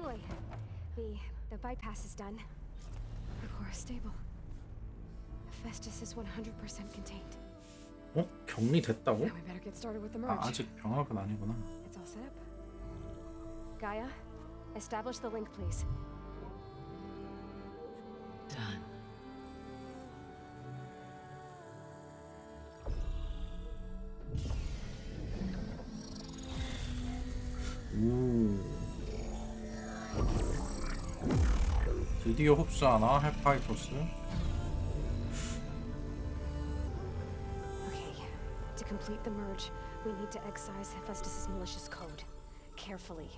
Finally, the bypass is done. The core is stable. Hephaestus is 100% contained. 어? 격리됐다고? Now we better get started with the merge. 아, 아직 병합은 아니구나. It's all set up. Gaia, establish the link, please. Done. 오. 드디어 흡수하나? 헤파이토스? Okay, to complete the merge, we need to excise Hephaestus's malicious code. Carefully.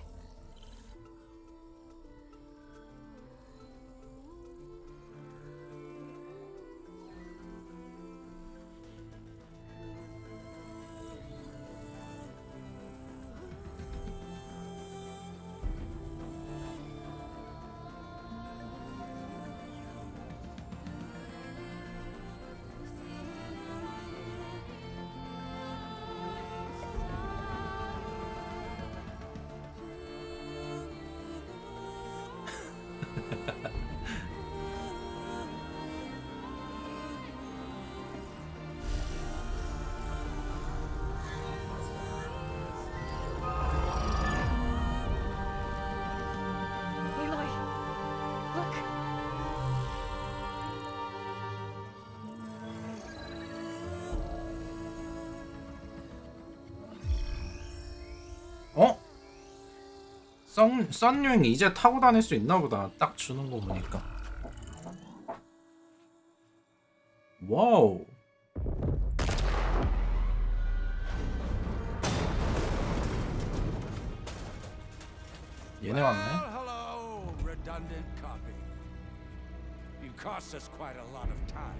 Aloy, look. 어? 썬유잉 이제 타고 다닐 수 있나 보다. 딱 주는 거 보니까. 와우. 얘네 왔네. Hello, redundant copy. You cost us quite a lot of time.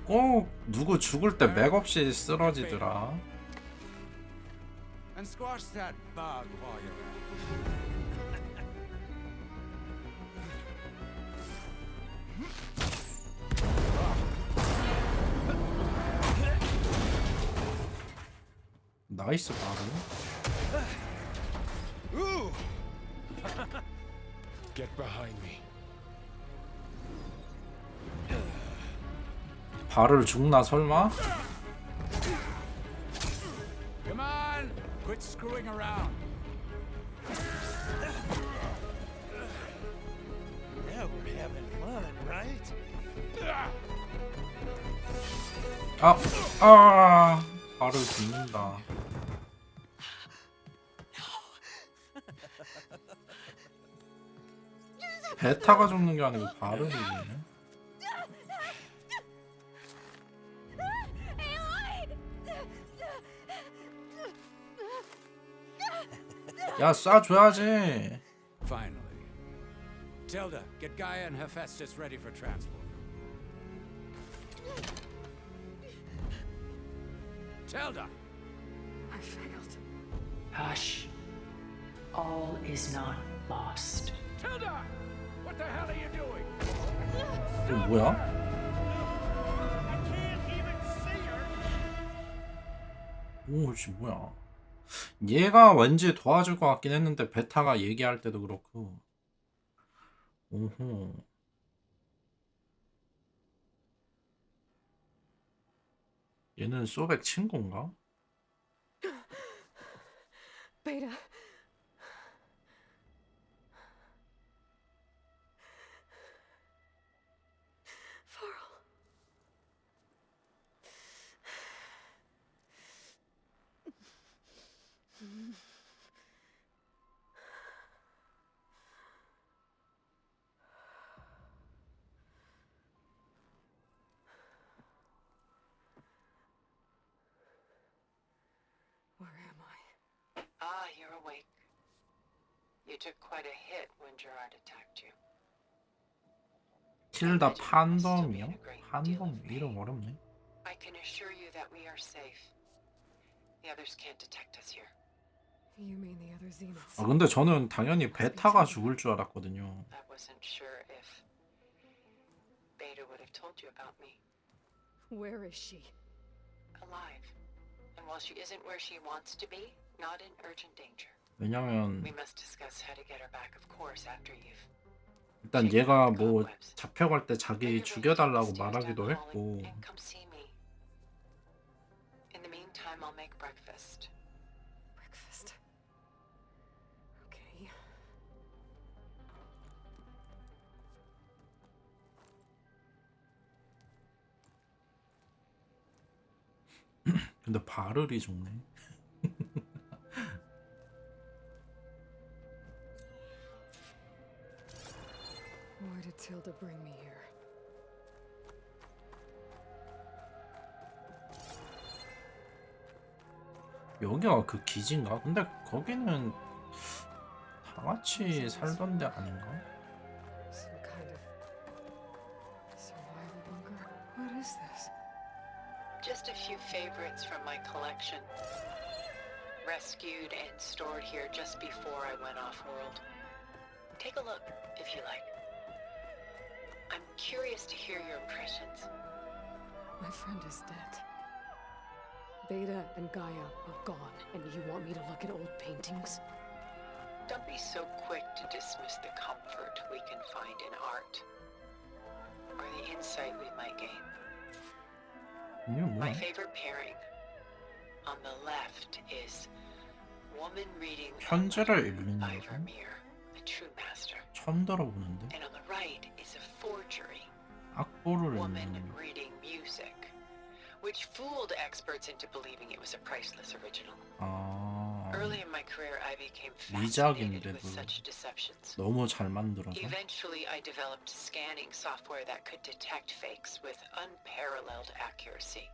꼭 누구 죽을 때 맥없이 쓰러지더라. And squash that bug while you're at it. 나이스 바로. Ooh! Get behind me. 발을 죽나 설마? Come on! Quit screwing around. Now we're having fun, right? 발을 죽는다. 베타가 죽는 게 아니고 발을 죽이네. 야, 쏴줘야지. Finally. Tilda, get Gaia and Hephaestus ready for transport. Tilda! I failed. Hush. All is not lost. Tilda! What the hell are you doing? 이거 뭐야? I can't even see her. 오, 씨 뭐야? 얘가 왠지 도와줄 것 같긴 했는데 베타가 얘기할 때도 그렇고. 오호. 얘는 소백 친구인가? Beta. Farrell. Where am I? Ah, you're awake. You took quite a hit when Gerard attacked you. 틸다 판덤이요? 판덤 이름 어렵네. I can assure you that we are safe. The others can't detect us here. You mean the other Zeniths? 아 근데 저는 당연히 베타가 죽을 줄 알았거든요. I wasn't sure if Beta would have told you about me. Where is she? alive. And while she isn't where she wants to be, not in urgent danger. 왜냐면 We must discuss how to get her back, of course, after you've 일단 얘가 뭐 잡혀갈 때 자기 죽여달라고 말하기도 했고. and come see me. In the meantime, I'll make breakfast. Breakfast. Okay. 근데 발을이 좋네. Why did Tilda bring me here? 여기가 그 기지인가? 근데 거기는 다 같이 살던 데 아닌가? Some kind of survival bunker. What is this? Just a few favorites from my collection. Rescued and stored here just before I went off-world. Take a look, if you like. I'm curious to hear your impressions. My friend is dead. Beta and Gaia are gone, and you want me to look at old paintings? Don't be so quick to dismiss the comfort we can find in art, or the insight we might gain. 이게 My 뭐야? favorite pairing on the left is Woman Reading 편지를 읽는 by 거죠? Vermeer, a true master. 처음 들어보는데? And on the right is a forgery, 악보를 Woman 읽는 Reading Music, which fooled experts into believing it was a priceless original. 아, Early in my career, I became 미작인데도 fascinated with such deceptions. 너무 잘 만들어서 Eventually, I developed scanning software that could detect fakes with unparalleled accuracy.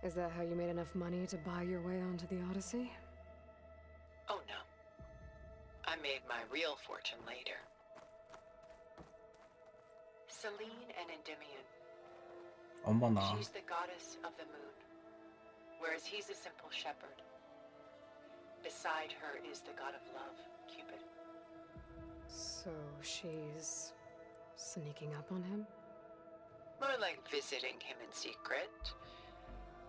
Is that how you made enough money to buy your way onto the Odyssey? Oh no. I made my real fortune later. Selene and Endymion. 어머나. She's the goddess of the moon, whereas he's a simple shepherd. Beside her is the god of love, Cupid. So she's sneaking up on him? More like visiting him in secret.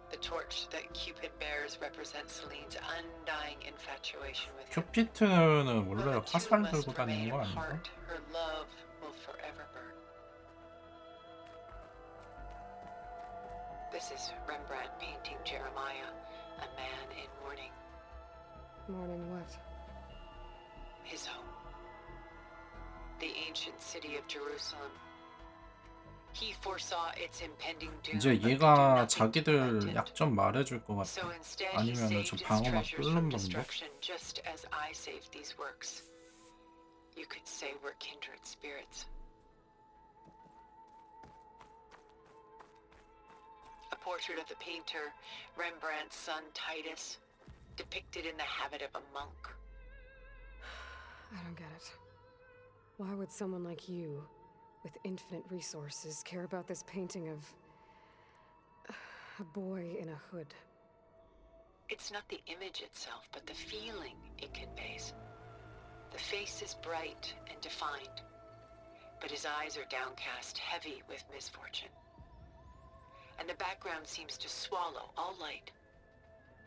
The torch that Cupid bears represents Selene's undying infatuation with him. 큐피트는 While 원래 the two 화살 must 들고 remain 다니는 거 아닌가? apart, her love will forever burn. This is Rembrandt painting Jeremiah, a man in mourning. Mourning what? His home. The ancient city of Jerusalem. He foresaw its impending doom. 이제 but could do 얘가 nothing to 자기들 prevent it. 약 좀 말해줄 것 So 같아. instead, he 아니면은 저 saved its 방어막 treasures 뚫는 from 방법? destruction, just as I saved these works. You could say we're kindred spirits. A portrait of the painter, Rembrandt's son Titus, depicted in the habit of a monk. I don't get it. Why would someone like you, with infinite resources, care about this painting of a boy in a hood? It's not the image itself, but the feeling it conveys. The face is bright and defined, but his eyes are downcast, heavy with misfortune. And the background seems to swallow all light.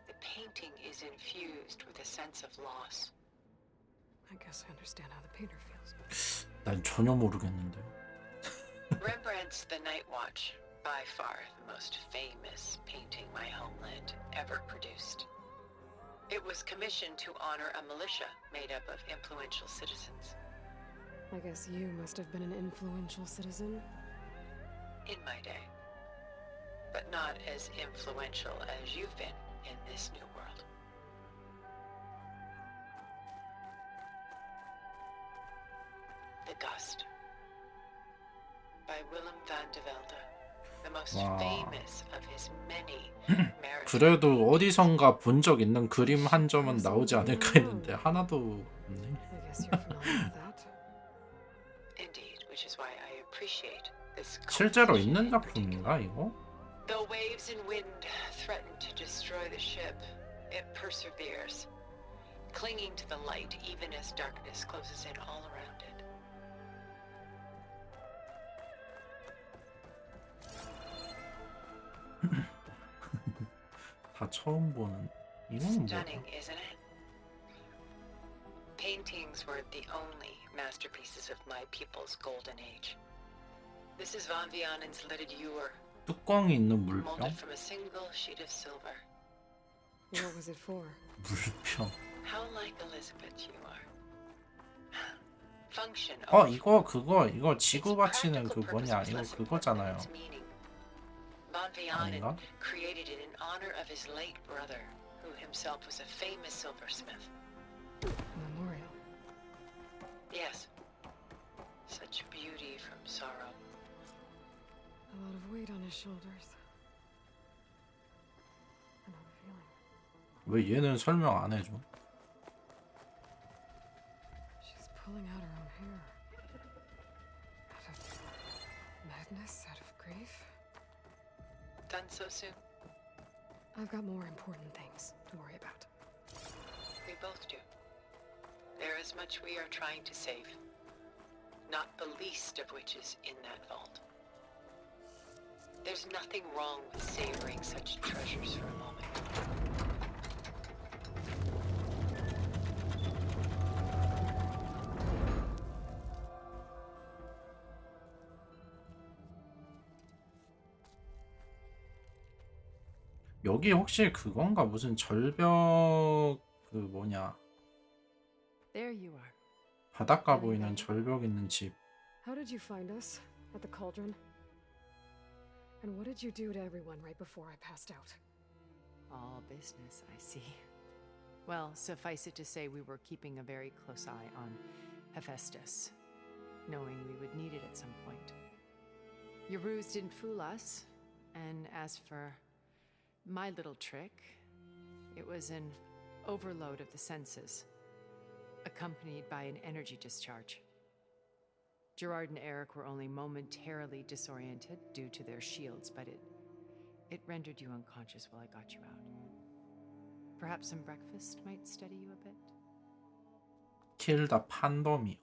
The painting is infused with a sense of loss. I guess I understand how the painter feels. 난 전혀 모르겠는데. Rembrandt's The Night Watch, by far the most famous painting my homeland ever produced. It was commissioned to honor a militia made up of influential citizens. I guess you must have been an influential citizen. In my day. But not as influential as you've been in this new world. The Gust, by Willem van de Velde, the most Wow. famous of his many marathons. 그래도 어디선가 본 적 있는 그림 한 점은 나오지 않을까 했는데 하나도 없네. I guess you're familiar with that. Indeed, which is why I appreciate this 실제로 composition 있는 in particular. 작품인가 이거? Though waves and wind threaten to destroy the ship, it perseveres, clinging to the light even as darkness closes in all around it. 다 처음 보는. 이거는 Stunning, 뭐야? isn't it? Paintings weren't the only masterpieces of my people's golden age. This is Von Vianen's lidded ewer, 뚜껑이 있는 molded 물병? from a single sheet of silver. What was it for? 물병. How like Elizabeth you are. Function 이거 지구 바치는 그 뭐냐? 이거 그거잖아요. Von Vianen 아닌가? created it in honor of his late brother, who himself was a famous silversmith. A memorial. Yes. Such beauty from sorrow. A lot of weight on his shoulders. I know the feeling. 왜 얘는 설명 안 해줘? She's pulling out her own hair. Out of madness, out of grief. Done so soon? I've got more important things to worry about. We both do. There is much we are trying to save. Not the least of which is in that vault. There's nothing wrong with savoring such treasures for a moment. 여기 혹시 그건가? 무슨 절벽 그 뭐냐? There you are. 바닷가 보이는 절벽 있는 집. How did you find us? At the cauldron? And what did you do to everyone right before I passed out? All business, I see. Well, suffice it to say we were keeping a very close eye on Hephaestus, knowing we would need it at some point. Your ruse didn't fool us, and as for my little trick, it was an overload of the senses, accompanied by an energy discharge. Gerard and Eric were only momentarily disoriented due to their shields, but it rendered you unconscious while I got you out. Perhaps some breakfast might steady you a bit? 킬 더 판덤이요.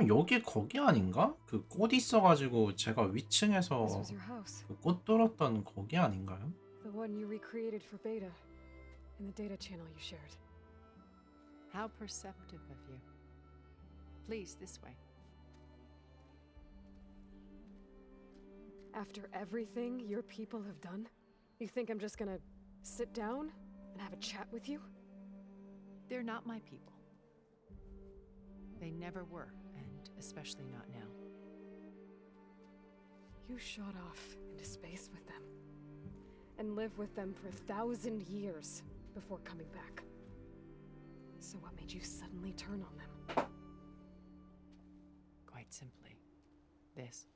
여기 거기 아닌가? 그 꽃 있어가지고 제가 위층에서 This was your house. 그 꽃 들었던 거기 아닌가요? The one you recreated for Beta. In the data channel you shared. How perceptive of you. Please, this way. After everything your people have done, you think I'm just gonna sit down and have a chat with you? They're not my people. They never were, and especially not now. You shot off into space with them. And lived with them for 1,000 years before coming back. So what made you suddenly turn on them? Quite simply, this.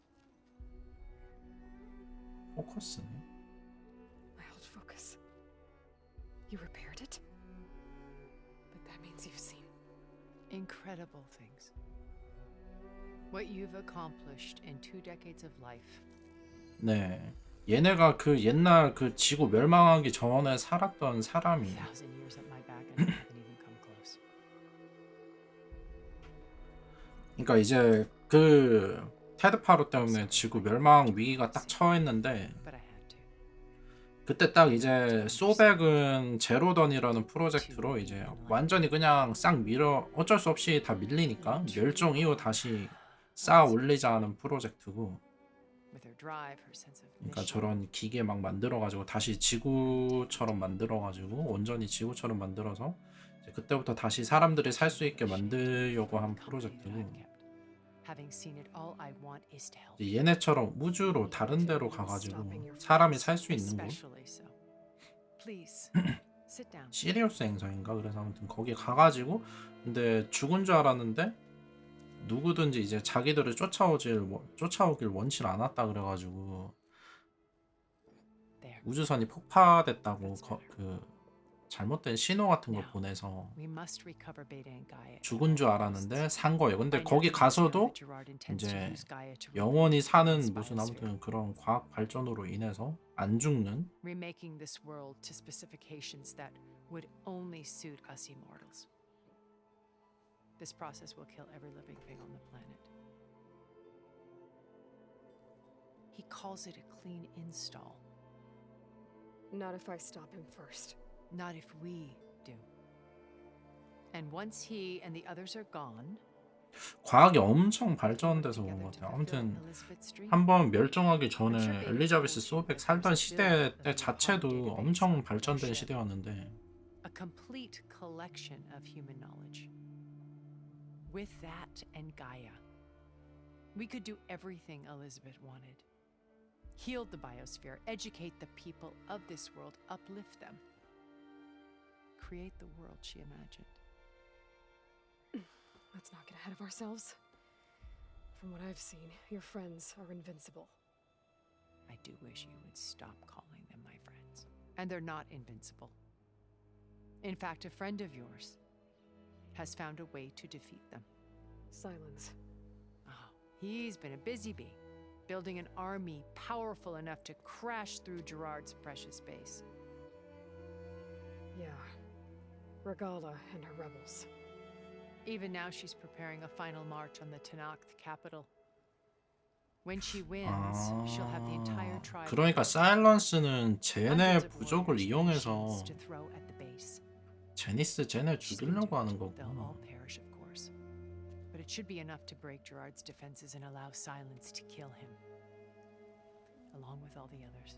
포커스네. I held focus. You repaired it? But that means you've seen. Incredible things. What you've accomplished in 2 decades of life. 네. 얘네가 그 옛날 그 지구 멸망하기 전에 살았던 사람이. 1,000 years at my back and I haven't even come close. 그러니까 이제 그 테드 파로 때문에 지구 멸망 위기가 딱 처했는데 But I had to. 그때 딱 이제 소백은 제로던이라는 프로젝트로 이제 완전히 그냥 싹 밀어 어쩔 수 없이 다 밀리니까 멸종 이후 다시 쌓아 올리자는 프로젝트고. With her drive, her sense of 그러니까 mission. 저런 기계 막 만들어가지고 다시 지구처럼 만들어가지고 온전히 지구처럼 만들어서 이제 그때부터 다시 사람들이 살 수 있게 만들려고 한 프로젝트고. Having seen it, all I want is to help. 이제 얘네처럼 우주로 다른 데로 가가지고 사람이 살 수 있는 곳. Especially so. Please, sit down. 시리우스 행성인가? 그래서 아무튼 거기 가가지고 근데 죽은 줄 알았는데 누구든지 이제 자기들을 쫓아오길 원치 않았다 그래가지고 There. 우주선이 폭파됐다고 그 잘못된 신호 같은 거 보내서 We must recover Beta and Gaia. 죽은 줄 알았는데 산 거예요. 근데 I know 거기 from 가서도 that Gerard intends to 이제 use Gaia to 영원히 사는 replace 무슨 biosphere. 아무튼 그런 과학 발전으로 인해서 안 죽는. Remaking this world to specifications that would only suit us immortals. This process will kill every living thing on the planet. calls it a clean install. Not if I stop him first. Not if we do. And once he and the others are gone, 과학이 엄청 발전돼서 그런 together 것 to 같아요. fulfill 아무튼 Elizabeth's dream. 한번 멸종하기 전에 I'm sure Beta 엘리자베스 told you 소백 that 살던 there's a 시대 build 때 of the 자체도 Apollo database 엄청 on our 발전된 ship. 시대였는데 A complete collection of human knowledge. With that and Gaia, we could do everything Elizabeth wanted. Heal the biosphere, educate the people of this world, uplift them. Create the world she imagined. Let's not get ahead of ourselves. From what I've seen, your friends are invincible. I do wish you would stop calling them my friends. And they're not invincible. In fact, a friend of yours has found a way to defeat them. Silence. Oh, he's been a busy bee, building an army powerful enough to crash through Gerard's precious base. Yeah. Regala and her rebels. Even now, she's preparing a final march on the Tenakth capital. When she wins, she'll have the entire tribe. 그러니까 사일런스는 쟤네 hundreds of 부족을 warriors and 이용해서 machines to throw at the base. 제니스 쟤네 She's been 죽이려고 하는 doomed. They'll all 거구나. perish, of course. But it should be enough to break Gerard's defenses and allow Silence to kill him, along with all the others.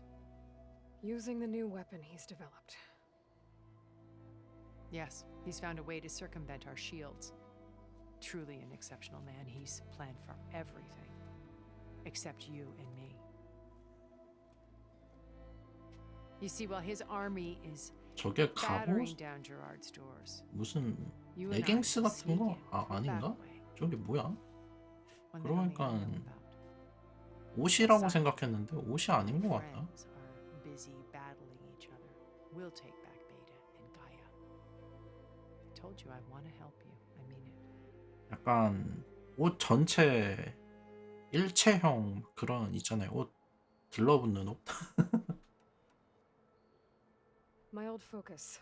Using the new weapon he's developed. Yes, he's found a way to circumvent our shields. Truly an exceptional man. He's planned for everything, except you and me. You see, while his army is 저게 갑옷? battering down Gerard's doors, 무슨 you and I 레깅스 will 같은 sneak 거? in 아, the 아닌가? back way, 저게 뭐야? one that only I 그러니까 know about. 옷이라고 생각했는데 옷이 아닌 것 같다. Friends are busy battling each other. We'll take back Beta and Gaia. I told you I want to help you. I mean it. 약간 옷 전체 일체형 그런 있잖아요. 옷 들러붙는 옷. My old focus.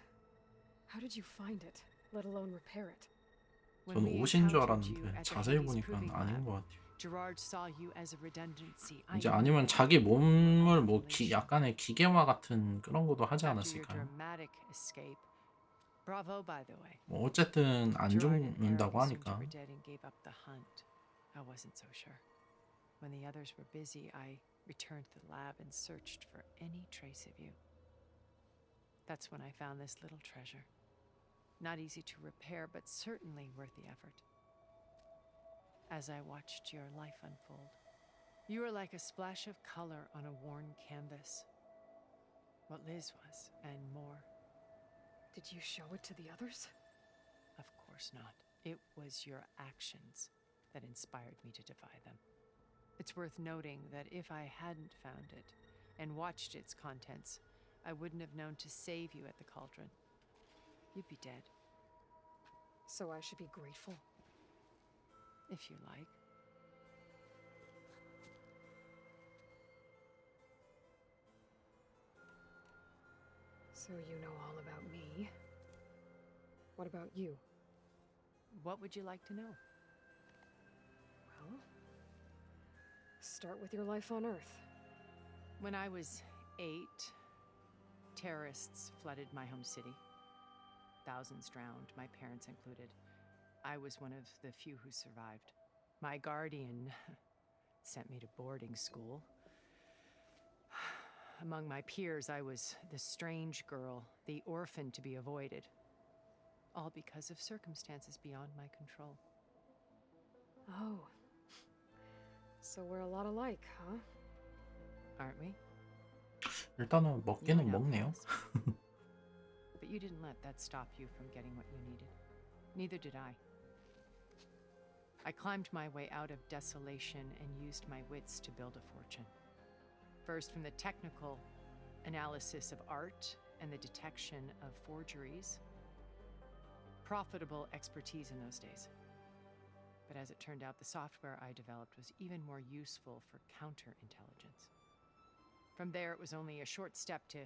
How did you find it, let alone repair it? When 저는 we 옷인 줄 encountered you 알았는데 at the 자세히 Hades 보니까 proving 아닌 lab, 것 같아요. Gerard saw you as a redundancy. I 이제 knew 아니면 that. 자기 몸을 뭐 약간의 기계화 같은 그런 것도 하지 After your 않았을까요? dramatic escape. Bravo, by the way. 뭐 어쨌든 안 Gerard and Eric 죽는다고 assumed you 하니까 were dead and gave up the hunt. I wasn't so sure. When the others were busy, I returned to the lab and searched for any trace of you. That's when I found this little treasure. Not easy to repair, but certainly worth the effort. As I watched your life unfold, you were like a splash of color on a worn canvas. What Liz was, and more. Did you show it to the others? Of course not. It was your actions that inspired me to defy them. It's worth noting that if I hadn't found it and watched its contents, I wouldn't have known to save you at the cauldron. You'd be dead, So I should be grateful. if you like. So you know all about me. What about you? What would you like to know? Well, start with your life on Earth. When I was 8, terrorists flooded my home city. Thousands drowned, my parents included. I was one of the few who survived. My guardian sent me to boarding school. Among my peers, I was the strange girl, the orphan to be avoided. All because of circumstances beyond my control. Oh. So we're a lot alike, huh? Aren't we? 일단은 먹기는 You know 먹네요. best. But you didn't let that stop you from getting what you needed. Neither did I. I climbed my way out of desolation and used my wits to build a fortune. First, from the technical analysis of art and the detection of forgeries. Profitable expertise in those days. But as it turned out, the software I developed was even more useful for counterintelligence. From there, it was only a short step to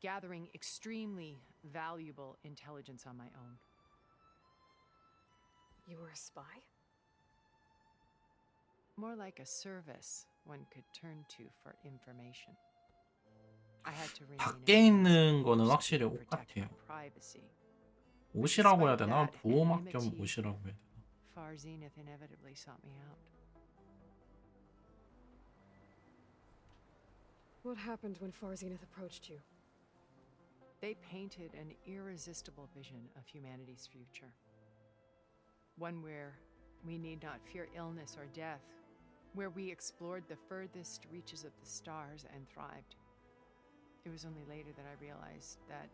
gathering extremely valuable intelligence on my own. You were a spy? More like a service one could turn to for information. I had to remain 밖에 anonymous, 있는 of 거는 course, 확실히 to 옷 protect my 같아요. privacy. 옷이라고 해야 despite 되나? that 보호막 겸 anonymity, 옷이라고 해야 되나? Far Zenith inevitably sought me out. What happened when Far Zenith approached you? They painted an irresistible vision of humanity's future. One where we need not fear illness or death, where we explored the furthest reaches of the stars and thrived. It was only later that I realized that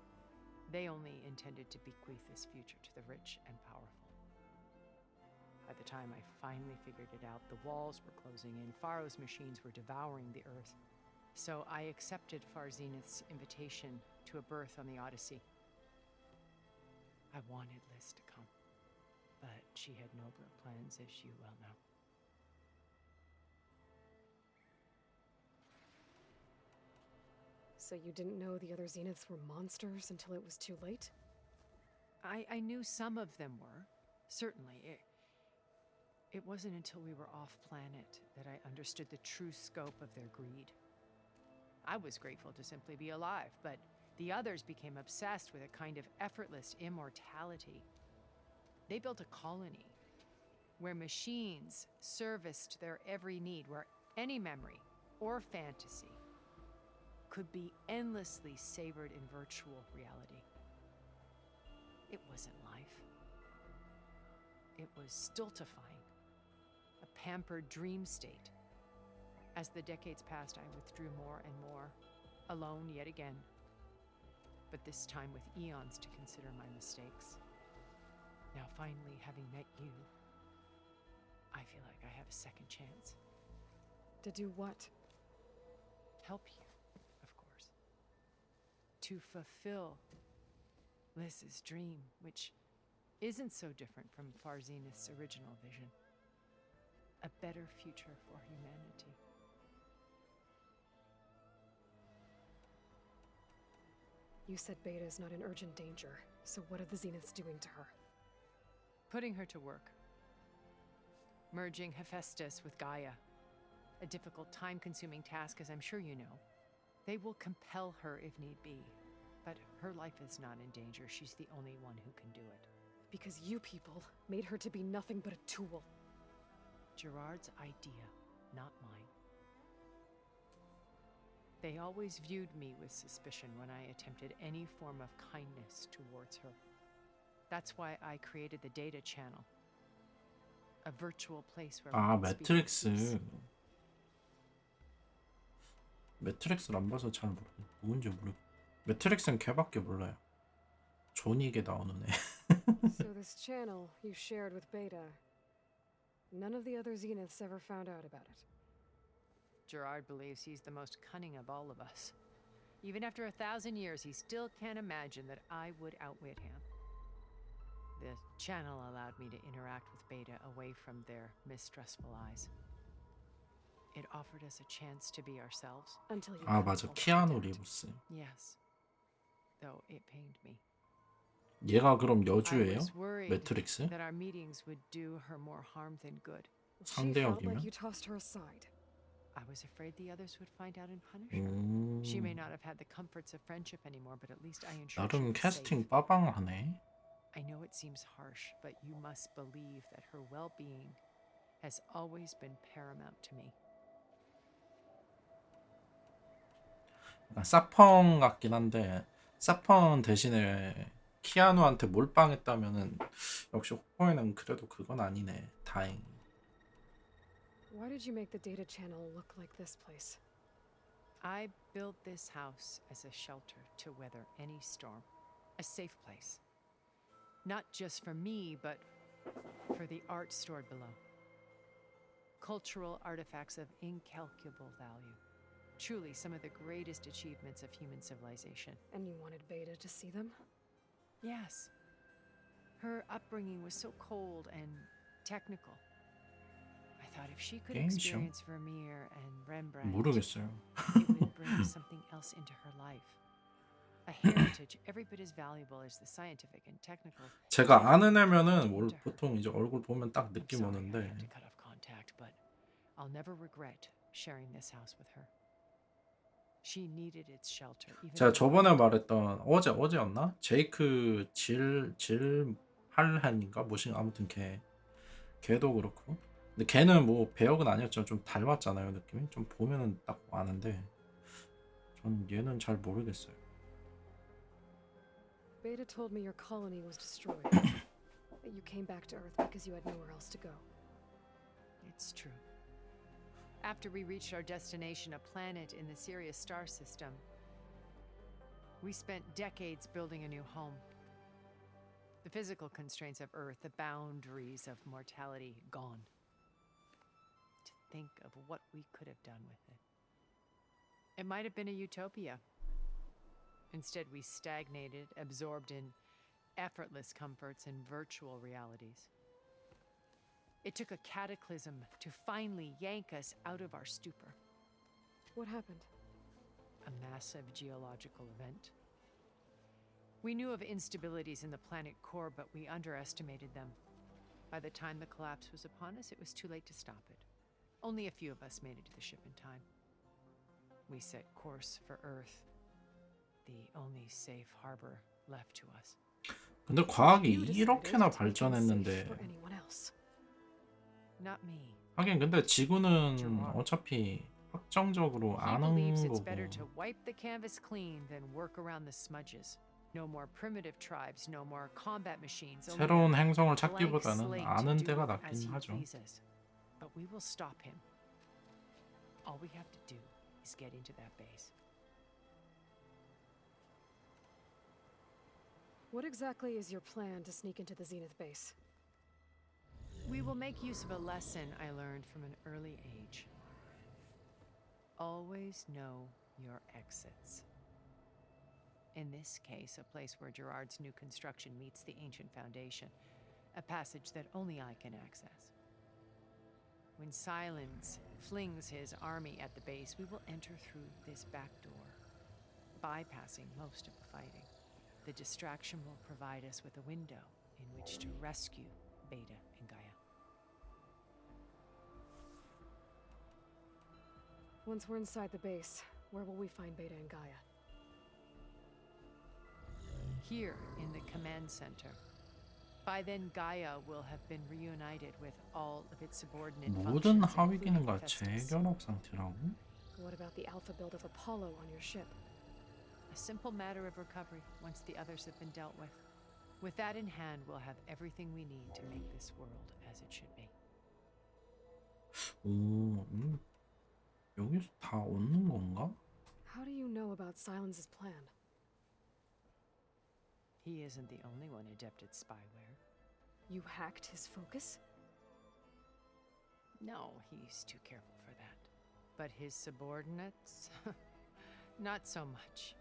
they only intended to bequeath this future to the rich and powerful. By the time I finally figured it out, the walls were closing in, Pharaoh's machines were devouring the earth. So I accepted Far Zenith's invitation to a birth on the Odyssey. I wanted Liz to come, but she had nobler plans, as you well know. So you didn't know the other Zeniths were monsters until it was too late? I knew some of them were, certainly. It wasn't until we were off planet that I understood the true scope of their greed. I was grateful to simply be alive, but the others became obsessed with a kind of effortless immortality. They built a colony where machines serviced their every need, where any memory or fantasy could be endlessly savored in virtual reality. It wasn't life. It was stultifying, a pampered dream state. As the decades passed, I withdrew more and more, alone yet again, but this time with eons to consider my mistakes. Now, finally, having met you, I feel like I have a second chance. To do what? Help you, of course. To fulfill Liz's dream, which isn't so different from Far Zenith's original vision. A better future for humanity. You said Beta is not in urgent danger, so what are the Zeniths doing to her? Putting her to work. Merging Hephaestus with Gaia. A difficult, time-consuming task, as I'm sure you know. They will compel her if need be. But her life is not in danger. She's the only one who can do it. Because you people made her to be nothing but a tool. Gerard's idea, not mine. They always viewed me with suspicion when I attempted any form of kindness towards her. That's why I created the data channel. A virtual place where 아, we could speak with peace. 매트릭스. 매트릭스를 안 봐서 잘 모르. 누군지 모르. 매트릭스는 걔밖에 몰라요. 존이게 나오는 애. So this channel you shared with Beta, none of the other Zeniths ever found out about it. Gerard believes he's the most cunning of all of us. Even after 1,000 years, he still can't imagine that I would outwit him. The channel allowed me to interact with Beta away from their mistrustful eyes. It offered us a chance to be ourselves. Until you 아, got 맞아. all 키아누 freaked out. 리브스. Yes. Though it pained me. 얘가 그럼 I 여주예요? was worried 매트릭스? that our meetings would do her more harm than good. She felt 상대역이면? like you tossed her aside. I was afraid the others would find out and punish her. She may not have had the comforts of friendship anymore, but at least I ensured she 나름 was safe. 캐스팅 빠방하네. I know it seems harsh, but you must believe that her well-being has always been paramount to me. 약간 사펑 같긴 한데 사펑 대신에 키아누한테 몰빵했다면은 역시 호포에는 그래도 그건 아니네. 다행히. Why did you make the data channel look like this place? I built this house as a shelter to weather any storm, a safe place. Not just for me, but for the art stored below. Cultural artifacts of incalculable value. Truly some of the greatest achievements of human civilization. And you wanted Beta to see them? Yes. Her upbringing was so cold and technical. I thought if she could 게임 쇼? experience Vermeer and Rembrandt, 모르겠어요. it would bring something else into her life. A heritage every bit as valuable as the scientific and technical. 제가 아는 애면은 보통 이제 얼굴 보면 딱 I'm 느낌 sorry I 오는데 had to cut off contact, but I'll never regret sharing this house with her. She needed its shelter. Even 제가 though 저번에 말했던 어제였나? 제이크 질 할헨인가 뭐신 아무튼 걔도 그렇고. 근데 걔는 뭐 배역은 아니었지만 좀 닮았잖아요 느낌이. 좀 보면은 딱 아는데 전 얘는 잘 모르겠어요. Beta told me your colony was destroyed. That you came back to Earth because you had nowhere else to go. it's true. After we reached our destination, a planet in the Sirius star system, we spent decades building a new home. The physical constraints of Earth, the boundaries of mortality, gone. To think of what we could have done with it. It might have been a utopia. Instead, we stagnated, absorbed in effortless comforts and virtual realities. It took a cataclysm to finally yank us out of our stupor. What happened? A massive geological event. We knew of instabilities in the planet core, but we underestimated them. By the time the collapse was upon us, it was too late to stop it. Only a few of us made it to the ship in time. We set course for Earth, the only safe harbor left to us. 근데 과학이 You decided 이렇게나 to make them safe 발전했는데 for anyone else. Not me. 하긴 근데 지구는 어차피 확정적으로 He 아는 believes it's 거고 better to wipe the canvas clean than work around the smudges. No more primitive tribes, no more combat machines. only 새로운 a 행성을 blank 찾기보다는 slate to 아는 do 데가 with as 낫긴 he 하죠. pleases. But we will stop him. All we have to do is get into that base. What exactly is your plan to sneak into the Zenith base? We will make use of a lesson I learned from an early age. Always know your exits. In this case, a place where Gerard's new construction meets the ancient foundation, a passage that only I can access. When Silence flings his army at the base, we will enter through this back door, bypassing most of the fighting. The distraction will provide us with a window in which to rescue Beta and Gaia. Once we're inside the base, where will we find Beta and Gaia? Here in the command center. By then, Gaia will have been reunited with all of its subordinate 모든 functions, 하위 including 기능과 Hephaestus. 재결합 상태라고? What about the alpha build of Apollo on your ship? A simple matter of recovery once the others have been dealt with. With that in hand, we'll have everything we need to make this world as it should be. 오, 여기서 다 얻는 건가? How do you know about Silence's plan? He isn't the only one adept at spyware. You hacked his focus? No, he's too careful for that. But his subordinates? Not so much.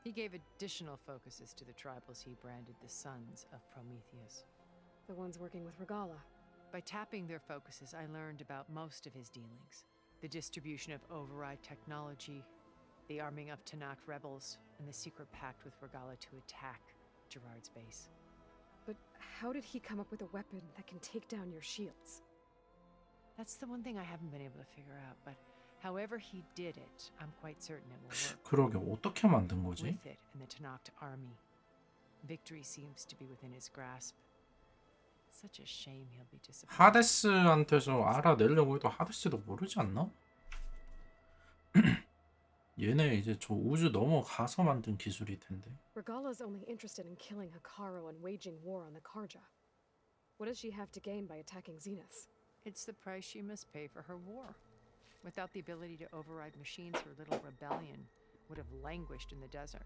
He gave additional focuses to the tribals he branded the Sons of Prometheus. The ones working with Regala. By tapping their focuses, I learned about most of his dealings. The distribution of override technology, the arming of Tanakh rebels, and the secret pact with Regala to attack Gerard's base. But how did he come up with a weapon that can take down your shields? That's the one thing I haven't been able to figure out, but however he did it, I'm quite certain it will work. 그러게 어떻게 만든 거지? With it and the Tanakh army, victory seems to be within his grasp. Such a shame he'll be disappointed. 하데스한테서 알아내려고 해도 하데스도 모르지 않나? 얘네 이제 저 우주 넘어가서 만든 기술일 텐데. Regala's only interested in killing Hikaru and waging war on the Karja. What does she have to gain by attacking Zenith? It's the price she must pay for her war. Without the ability to override machines, her little rebellion would have languished in the desert.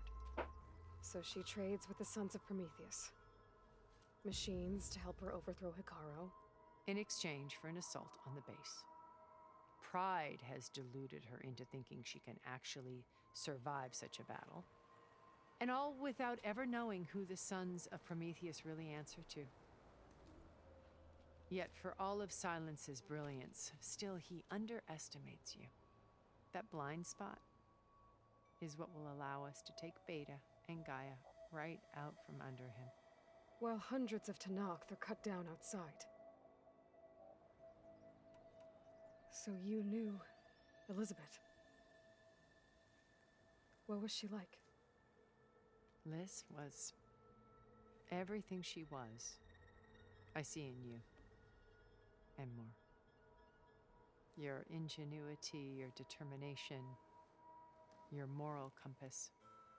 So she trades with the Sons of Prometheus. Machines to help her overthrow Hikaru. In exchange for an assault on the base. Pride has deluded her into thinking she can actually survive such a battle. And all without ever knowing who the Sons of Prometheus really answer to. Yet for all of Silence's brilliance, still he underestimates you. That blind spot is what will allow us to take Beta and Gaia right out from under him. While hundreds of Tanakh are cut down outside. So you knew Elizabeth. What was she like? Liz was everything she was. I see in you. And more. Your ingenuity, your determination, your moral compass.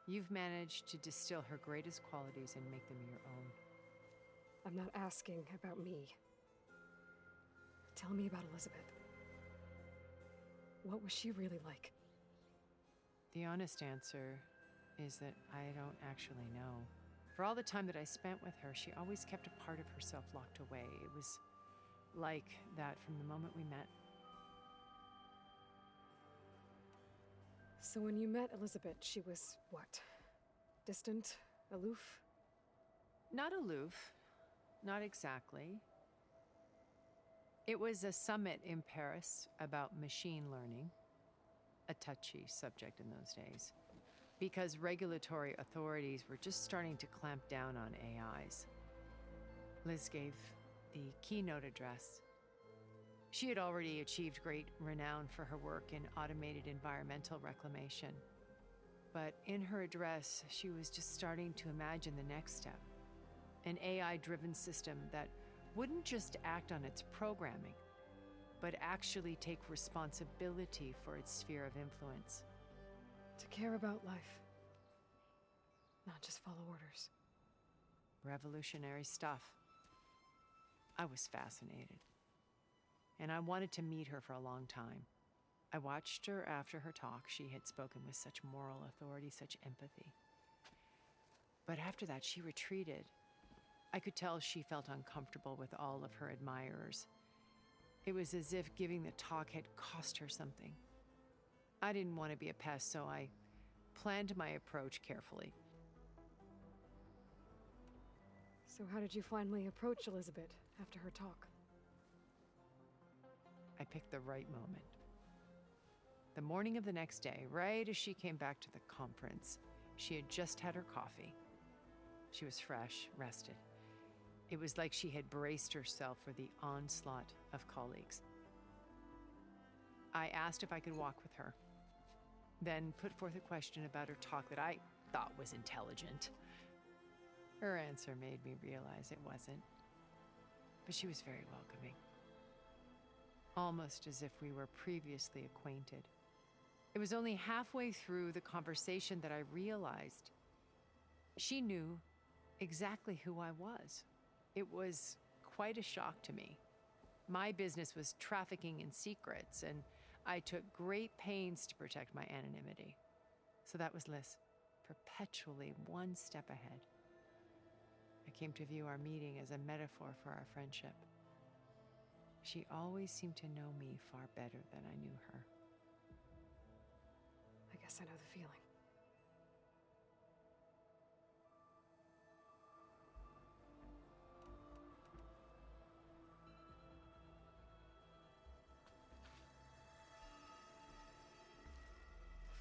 You've managed to distill her greatest qualities and make them your own. I'm not asking about me. Tell me about Elizabeth. What was she really like? The honest answer is that I don't actually know. For all the time that I spent with her, she always kept a part of herself locked away. It was like that from the moment we met. So when you met Elizabeth, she was what? Distant? Aloof? Not aloof. Not exactly. It was a summit in Paris about machine learning, a touchy subject in those days, because regulatory authorities were just starting to clamp down on AIs. Liz gave the keynote address. She had already achieved great renown for her work in automated environmental reclamation. But in her address, she was just starting to imagine the next step, an AI-driven system that wouldn't just act on its programming, but actually take responsibility for its sphere of influence. To care about life. Not just follow orders. Revolutionary stuff. I was fascinated. And I wanted to meet her for a long time. I watched her after her talk. She had spoken with such moral authority, such empathy. But after that, she retreated. I could tell she felt uncomfortable with all of her admirers. It was as if giving the talk had cost her something. I didn't want to be a pest, so I planned my approach carefully. So how did you finally approach Elizabeth after her talk? I picked the right moment. The morning of the next day, right as she came back to the conference, she had just had her coffee. She was fresh, rested. It was like she had braced herself for the onslaught of colleagues. I asked if I could walk with her, then put forth a question about her talk that I thought was intelligent. Her answer made me realize it wasn't, but she was very welcoming. Almost as if we were previously acquainted. It was only halfway through the conversation that I realized she knew exactly who I was. It was quite a shock to me. My business was trafficking in secrets, and I took great pains to protect my anonymity. So that was Liz, perpetually one step ahead. I came to view our meeting as a metaphor for our friendship. She always seemed to know me far better than I knew her. I guess I know the feeling.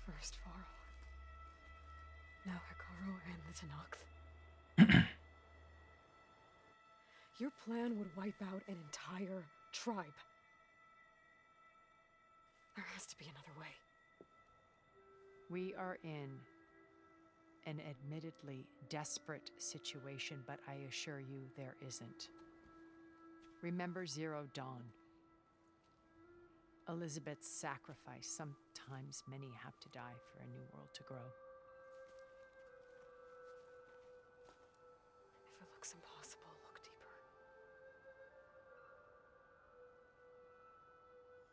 First Varl. Now Hikaru and the Tenakth. Your plan would wipe out an entire tribe. There has to be another way. We are in an admittedly desperate situation, but I assure you there isn't. Remember Zero Dawn. Elizabeth's sacrifice. Sometimes many have to die for a new world to grow. If it looks impossible, look deeper.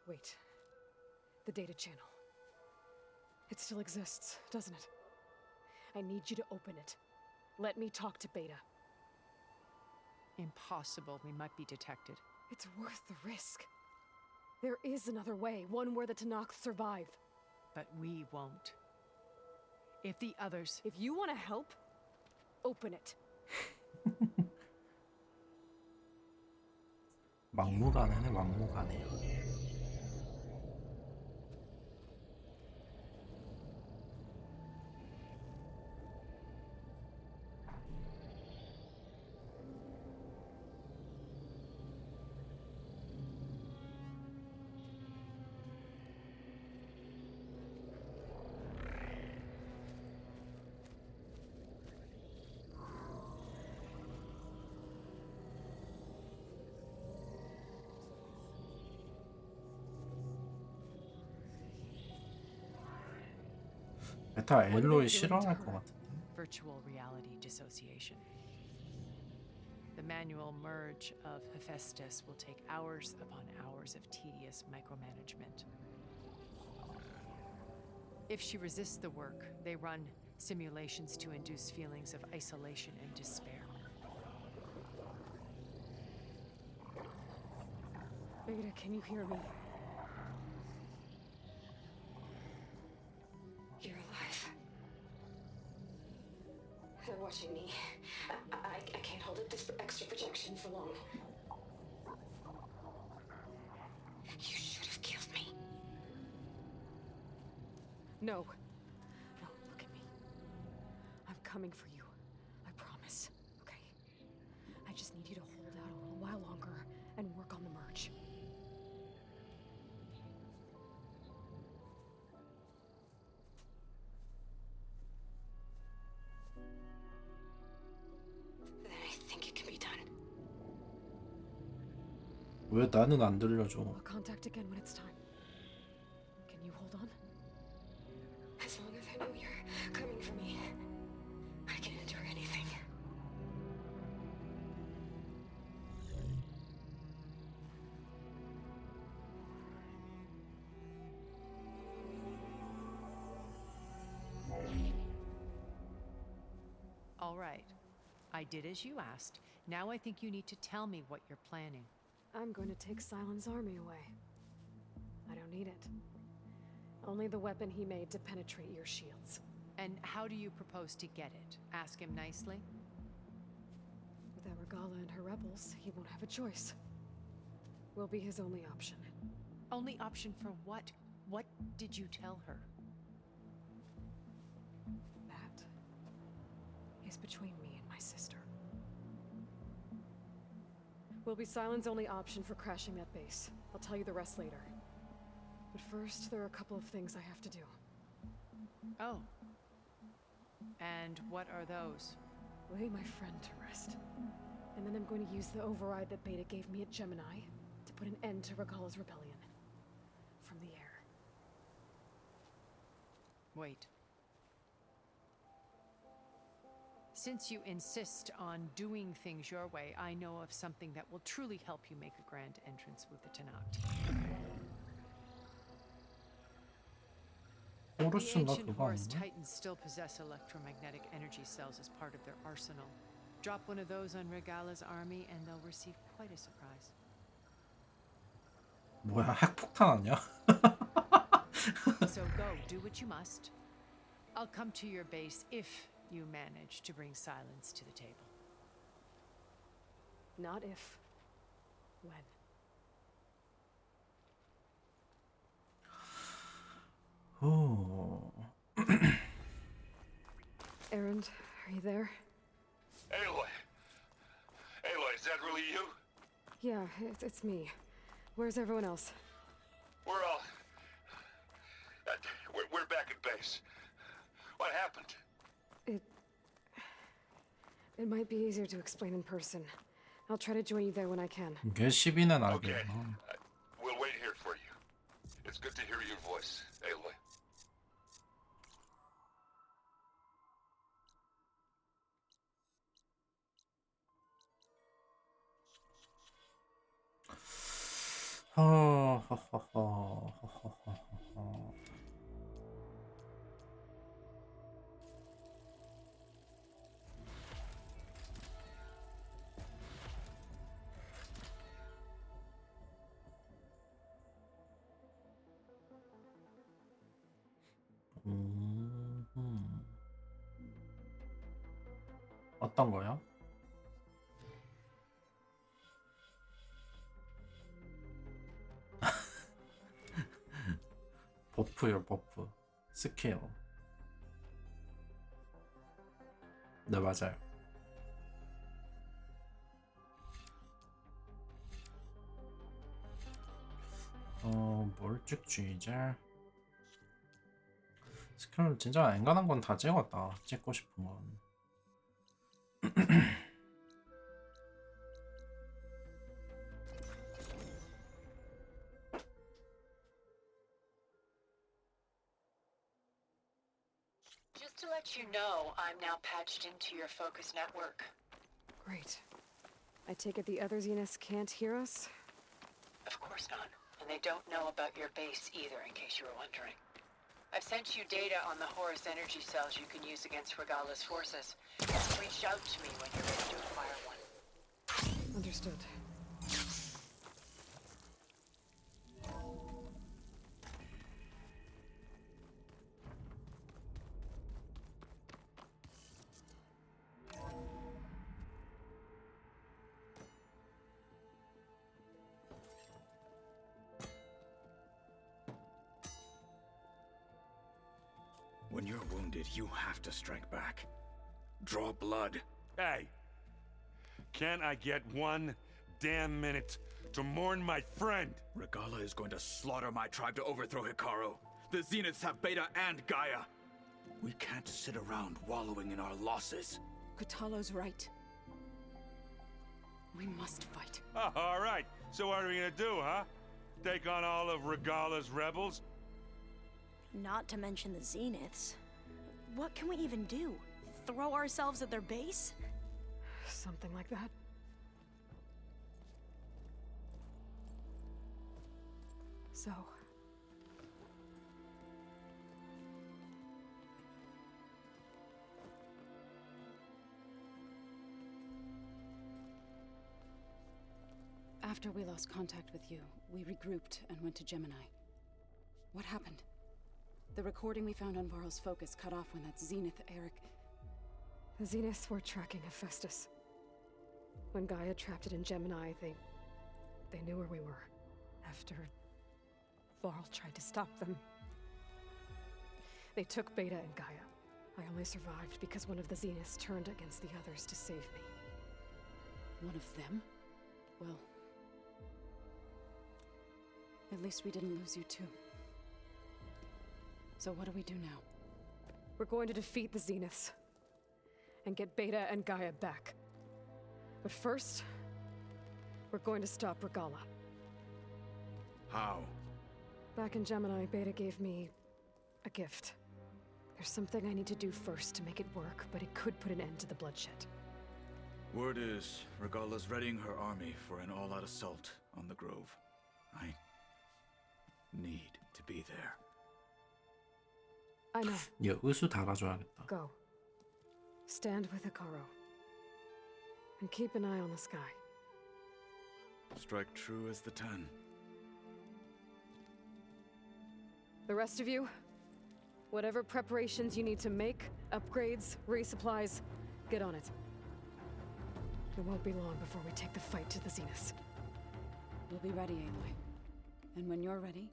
Wait. The data channel. It still exists, doesn't it? I need you to open it. Let me talk to Beta. Impossible. We might be detected. It's worth the risk. There is another way, one where the Tenakth survive. But we won't. If the others... If you want to help, open it. 막무가내네, 막무가내. 베타 What are they 엘로이 doing to 싫어할 her? 것 같은데. Virtual reality dissociation. The manual merge of Hephaestus will take hours upon hours of tedious micromanagement. If she resists the work, they run simulations to induce feelings of isolation and despair. Beta, can you hear me? You're alive. They're watching me. I can't hold up this extra projection for long. You should have killed me. No. No, look at me. I'm coming for you. I promise. Okay? I just need you to hold out a little while longer and work on the merge. Then I think it can be done. 왜 나는 안 들려줘? I'll contact again when it's time. Can you hold on? As long as I know you're coming for me, I can endure anything. All right. I did as you asked. Now I think you need to tell me what you're planning. I'm going to take Silent's army away. I don't need it. Only the weapon he made to penetrate your shields. And how do you propose to get it? Ask him nicely? Without Regala and her rebels, he won't have a choice. We'll be his only option. Only option for what? What did you tell her? That is between me and my sister. Will be Silent's only option for crashing that base. I'll tell you the rest later. But first, there are a couple of things I have to do. Oh. And what are those? Lay my friend to rest. And then I'm going to use the override that Beta gave me at Gemini to put an end to Regala's rebellion. From the air. Wait. Since you insist on doing things your way, I know of something that will truly help you make a grand entrance with the Tenakth. The 호루스인가 ancient 그거 Horus 아닌가? Titans still possess electromagnetic energy cells as part of their arsenal. Drop one of those on Regala's army and they'll receive quite a surprise. 뭐야 핵폭탄 아니야? So go, do what you must. I'll come to your base if you manage to bring Silence to the table. Not if. When. 오. Erend, are you there? Aloy! Aloy, is that really you? Yeah, it's me. Where's everyone else? We're all... we're back at base. What happened? It might be easier to explain in person. I'll try to join you there when I can. 이게 10위는 알게. Okay. We'll wait here for you. It's good to hear your voice, Aloy. 어떤 거요? 버프요, 버프. 스킬. 네, 맞아요. 뭘 찍지 이제? 스킬 진짜 엔간한 건 다 찍었다. 찍고 싶은 건. Just to let you know, I'm now patched into your focus network. Great. I take it the other Zeniths can't hear us? Of course not. And they don't know about your base either, in case you were wondering. I've sent you data on the Horus energy cells you can use against Regala's forces. Just reach out to me when you're ready to acquire one. Understood. When you're wounded, you have to strike back. Draw blood. Hey! Can't I get 1 damn minute to mourn my friend? Regala is going to slaughter my tribe to overthrow Hikaru. The Zeniths have Beta and Gaia. We can't sit around wallowing in our losses. Katalo's right. We must fight. Oh, all right. So what are we gonna do, huh? Take on all of Regala's rebels? Not to mention the Zeniths. What can we even do? Throw ourselves at their base? Something like that. So... After we lost contact with you, we regrouped and went to Gemini. What happened? The recording we found on Varl's focus cut off when that Zenith Eric... The Zeniths were tracking Hephaestus. When Gaia trapped it in Gemini, they knew where we were. After Varl tried to stop them. They took Beta and Gaia. I only survived because one of the Zeniths turned against the others to save me. One of them? Well... at least we didn't lose you too. So what do we do now? We're going to defeat the Zeniths. And get Beta and Gaia back. But first, we're going to stop Regala. How? Back in Gemini, Beta gave me a gift. There's something I need to do first to make it work, but it could put an end to the bloodshed. Word is, Regala's readying her army for an all-out assault on the Grove. I need to be there. I know. 얘 의수 달아줘야겠다. Go. Stand with Hikaru. And keep an eye on the sky. Strike true as the 10. The rest of you, whatever preparations you need to make, upgrades, resupplies, get on it. It won't be long before we take the fight to the Zeniths. We'll be ready, Aloy. And when you're ready,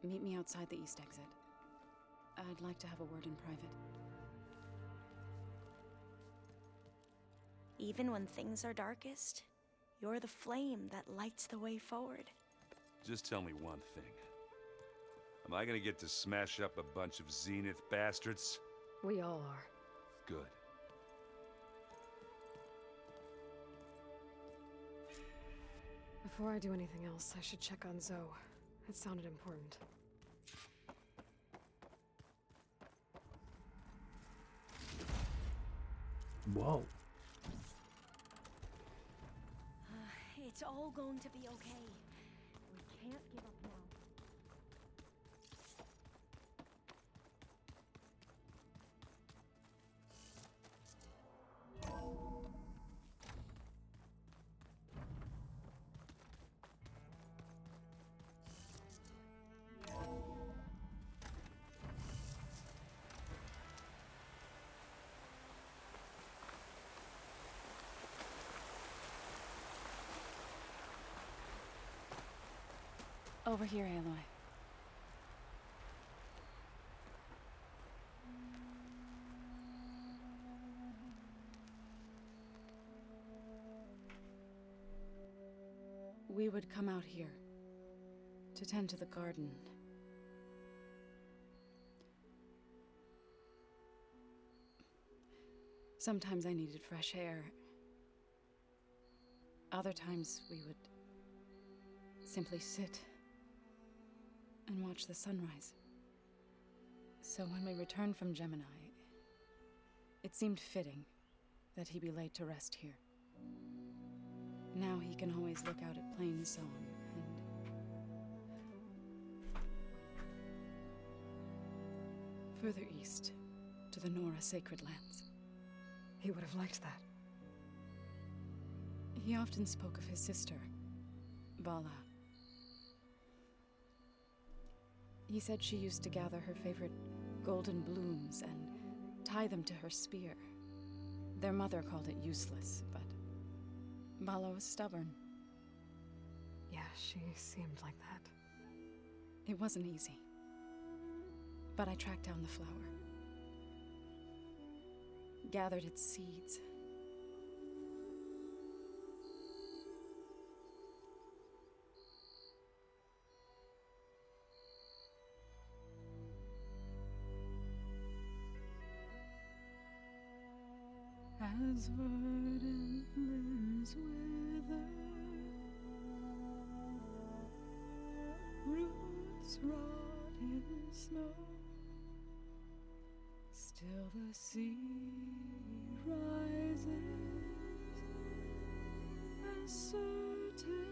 meet me outside the east exit. I'd like to have a word in private. Even when things are darkest, you're the flame that lights the way forward. Just tell me one thing. Am I gonna get to smash up a bunch of Zenith bastards? We all are. Good. Before I do anything else, I should check on Zoe. It sounded important. Whoa. It's all going to be okay. We can't give up now. Over here, Aloy. We would come out here to tend to the garden. Sometimes I needed fresh air. Other times we would simply sit and watch the sunrise. So when we returned from Gemini, It seemed fitting that he be laid to rest here. Now he can always look out at Plain Song and... further east, to the Nora Sacred Lands. He would have liked that. He often spoke of his sister, Bala. He said she used to gather her favorite golden blooms and tie them to her spear. Their mother called it useless, but Bala was stubborn. Yeah, she seemed like that. It wasn't easy. But I tracked down the flower. Gathered its seeds. As verdant limbs wither, roots rot in snow, still the sea rises, as certain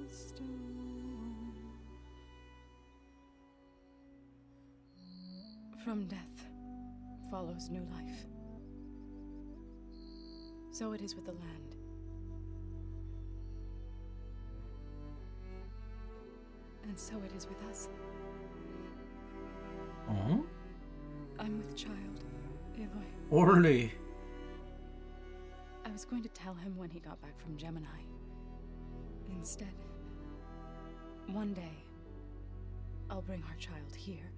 as stone. From death follows new life. So it is with the land. And so it is with us. 어? I'm with child, Aloy. 올리. I was going to tell him when he got back from Gemini. Instead, one day, I'll bring our child here.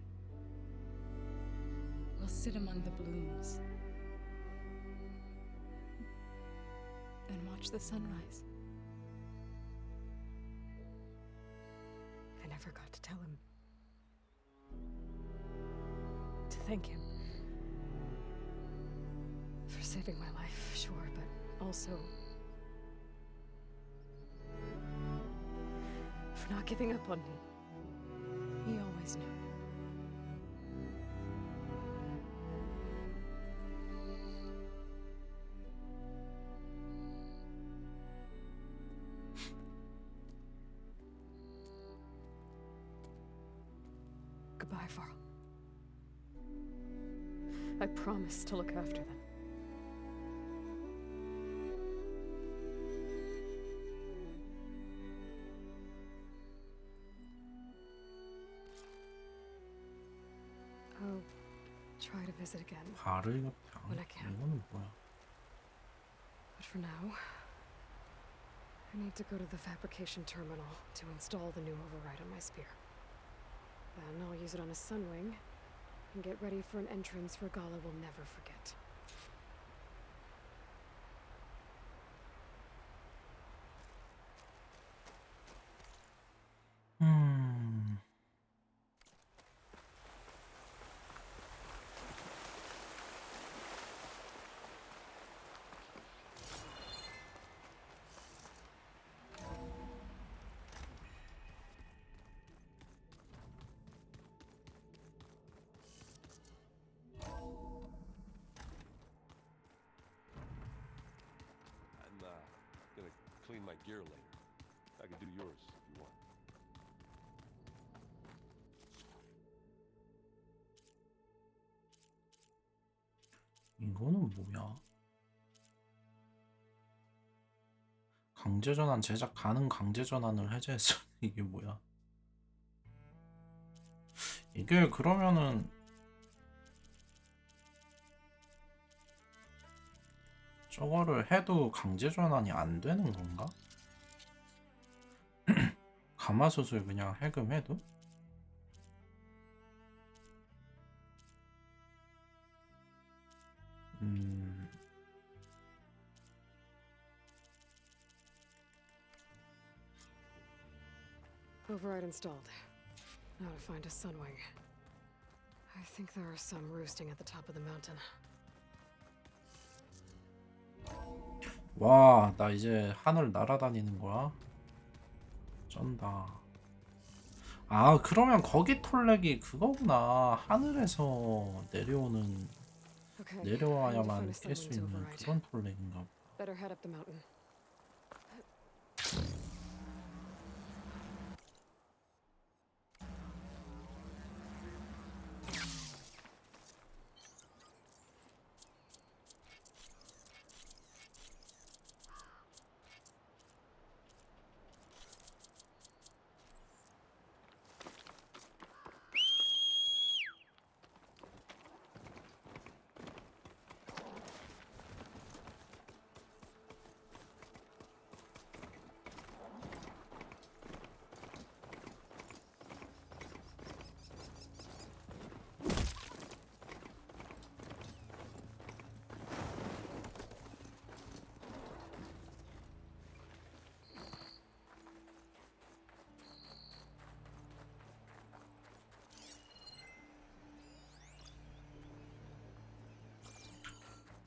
We'll sit among the blooms and watch the sunrise. I never got to tell him. To thank him. For saving my life, sure, but also... for not giving up on me. He always knew. Goodbye, Varl. I promise to look after them. I'll try to visit again, 발을 when I can. 이거는 뭐야? But for now, I need to go to the fabrication terminal to install the new override on my spear. Then I'll use it on a sunwing and get ready for an entrance Regala will never forget. Gonna clean my gear later. I can do yours if you want. 이거는 뭐야? 강제전환 제작 가능 강제전환을 해제했어. 이게 뭐야? 이게 그러면은 저거를 해도 강제전환이 안 되는 건가? 가마솥을 그냥 해금해도? Override installed. Now to find a sunwing. I think there are some roosting at the top of the mountain. 와, 나 이제 하늘 날아다니는 거야? 쩐다. 아, 그러면 거기 톨렉이 그거구나. 하늘에서 내려오는 Okay. I need to find 내려와야만 a 깰 수 submarine to 있는 override. 그런 톨렉인가 보다. Better head up the mountain.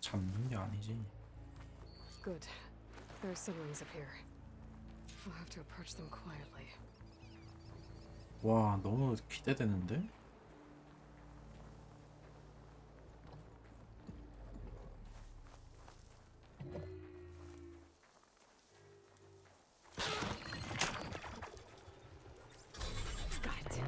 잡는 게 아니지. Good. There are submarines up here. We'll have to approach them quietly. 와, 너무 기대되는데? Got it.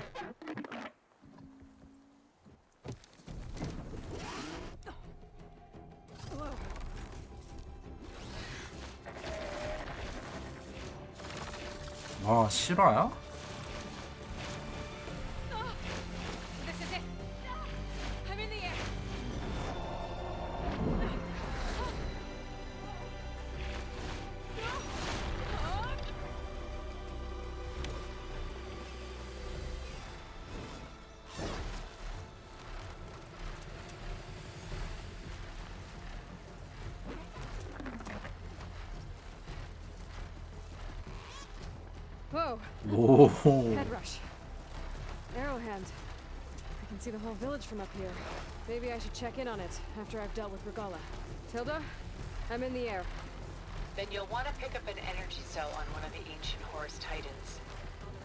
와, 실화야? This is it. I'm in the air. Whoa. 오. Head rush. Arrowhand. I can see the whole village from up here. Maybe I should check in on it after I've dealt with Regala. Tilda, I'm in the air. Then you'll want to pick up an energy cell on one of the ancient Horus Titans.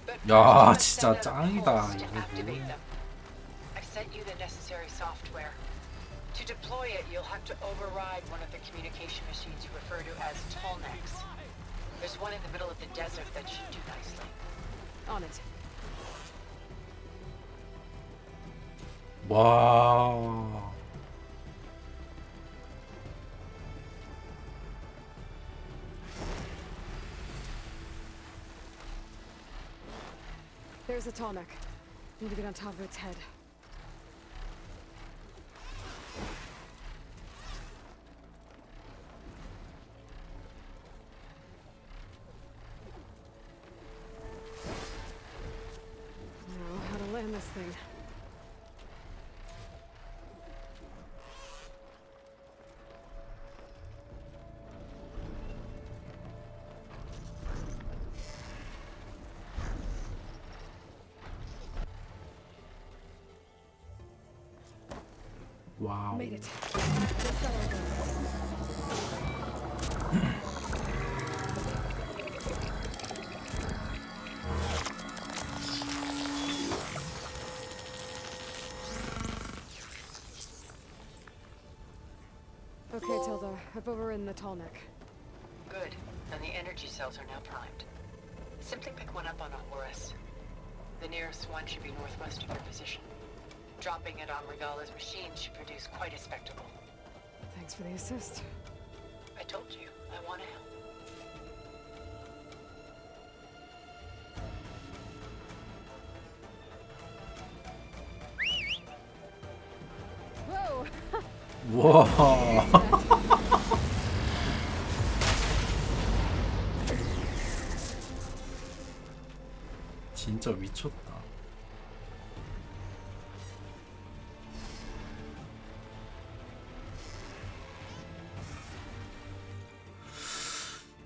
But first, 야, you must 진짜 send out a 짱이다, pulse to 이거. activate them. I've sent you the necessary software. To deploy it, you'll have to override one of the communication machines you refer to as Tolnecs. There's one in the middle of the desert that should do nicely. On it. 와. There's a tall neck. Need to get on top of its head. Now, how to land this thing. 와우. Made it. Let's go. Okay, Tilda. I've overridden the tall neck. Good. And the energy cells are now primed. Simply pick one up on a Horus. The nearest one should be northwest of your position. Dropping it on Regala's machine should produce quite a spectacle. Thanks for the assist. I told you, I want to help. Whoa! 와. 진짜 미쳤다.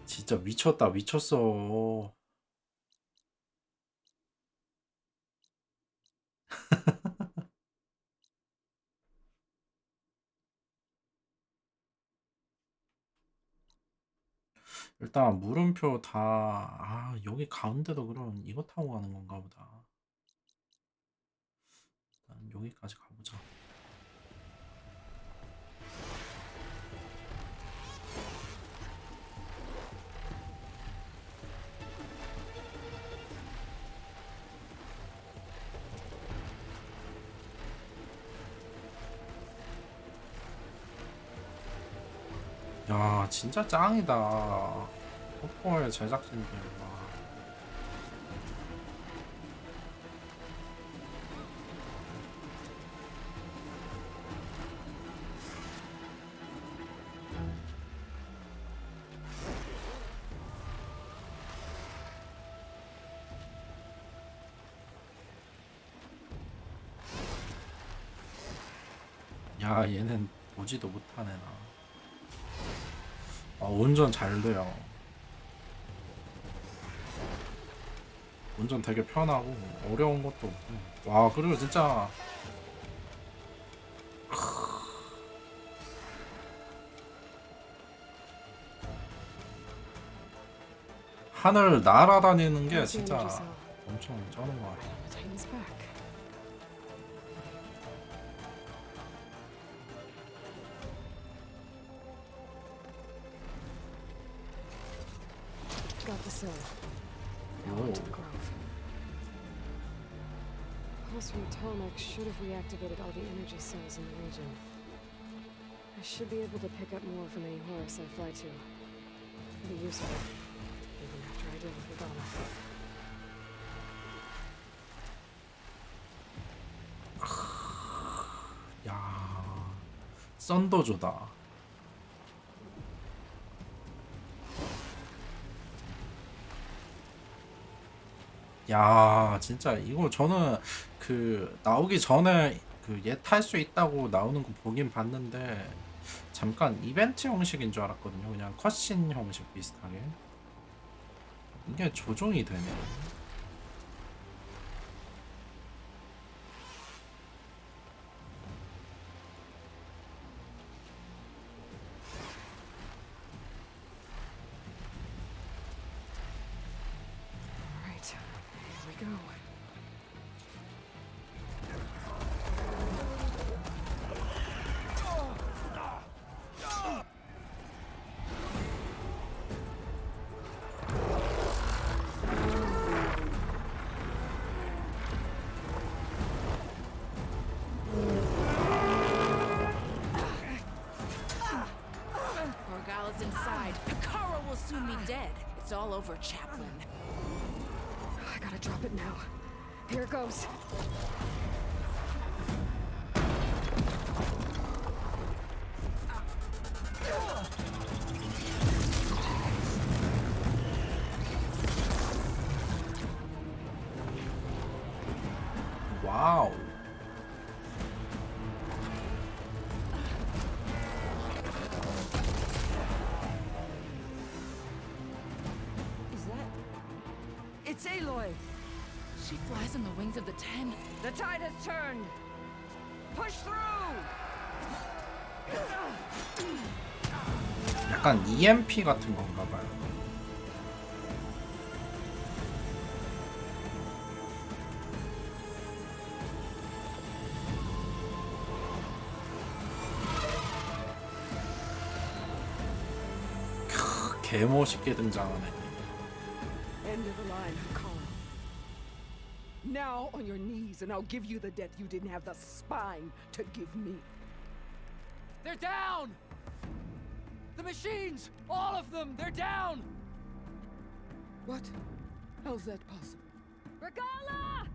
진짜 미쳤다, 미쳤어. 일단 물음표 다, 아, 여기 가운데도 그럼 이거 타고 가는 건가 보다. 일단 여기까지 가보자. 야 진짜 짱이다. 폭포의 제작진들. 와. 야 얘는 보지도 못하네 나. 아 운전 잘 돼요. 운전 되게 편하고 어려운 것도 없고. 와 그리고 진짜 하늘 날아다니는 게 진짜 엄청 쩌는 것 같아. Titan's back. Got the cell. Now on to the grove. Pulse from Tomek should have reactivated all the energy cells in the region. I should be able to pick up more from any Horus I fly to. It'll be useful, even after I deal with Regala. 야 썬더조다. 야 진짜 이거 저는 그 나오기 전에 그 얘 탈 수 있다고 나오는 거 보긴 봤는데 잠깐 이벤트 형식인 줄 알았거든요. 그냥 컷신 형식 비슷하게. 이게 조종이 되네. Alright, here we go. Regala's inside. Picaro will soon be dead. It's all over, Chaplain. I gotta drop it now. Here it goes. 와우. Is that... It's Aloy! She flies on the wings of the Ten. The tide has turned! Push through! 약간 EMP 같은 건가 봐요. 개멋있게 등장하네. End of the line, Carl. Now on your knees, and I'll give you the death you didn't have the spine to give me. They're down! The machines! All of them! They're down! What? How's that possible? Regala!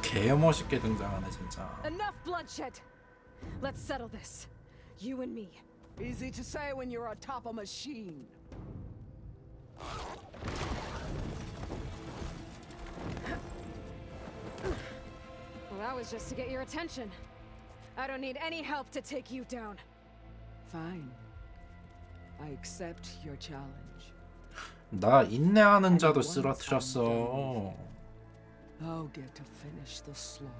개멋있게 등장하네 진짜. Enough bloodshed! Let's settle this. You and me. Easy to say when you're atop a machine. Well, that was just to get your attention. I don't need any help to take you down. Fine. I accept your challenge. 나 인내하는 자도 쓰러뜨렸어. I'll get to finish the slaughter.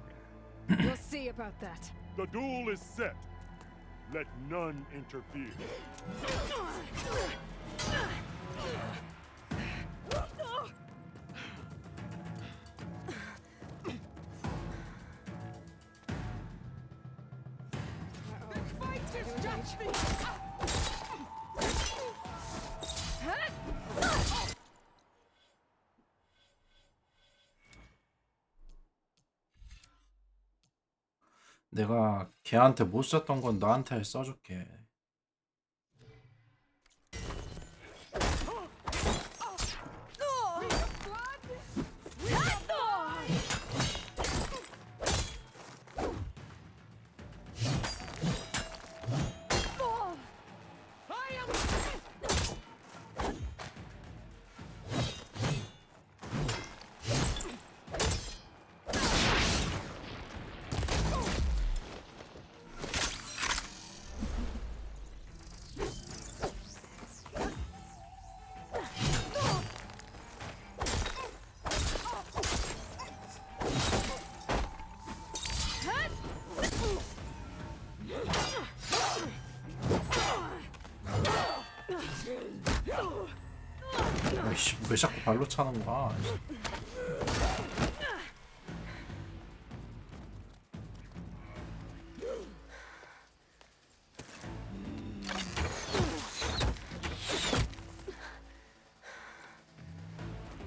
We'll see about that. The duel is set. Let none interfere. This fight is just me! 내가 걔한테 못 썼던 건 너한테 써줄게. 아이씨, 왜 자꾸 발로 차는 거야?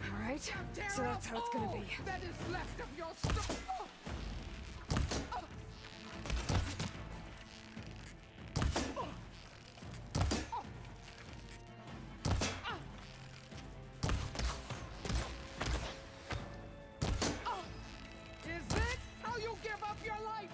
Alright, so that's how it's gonna be. That is left of your stuff. Is this how you give up your life?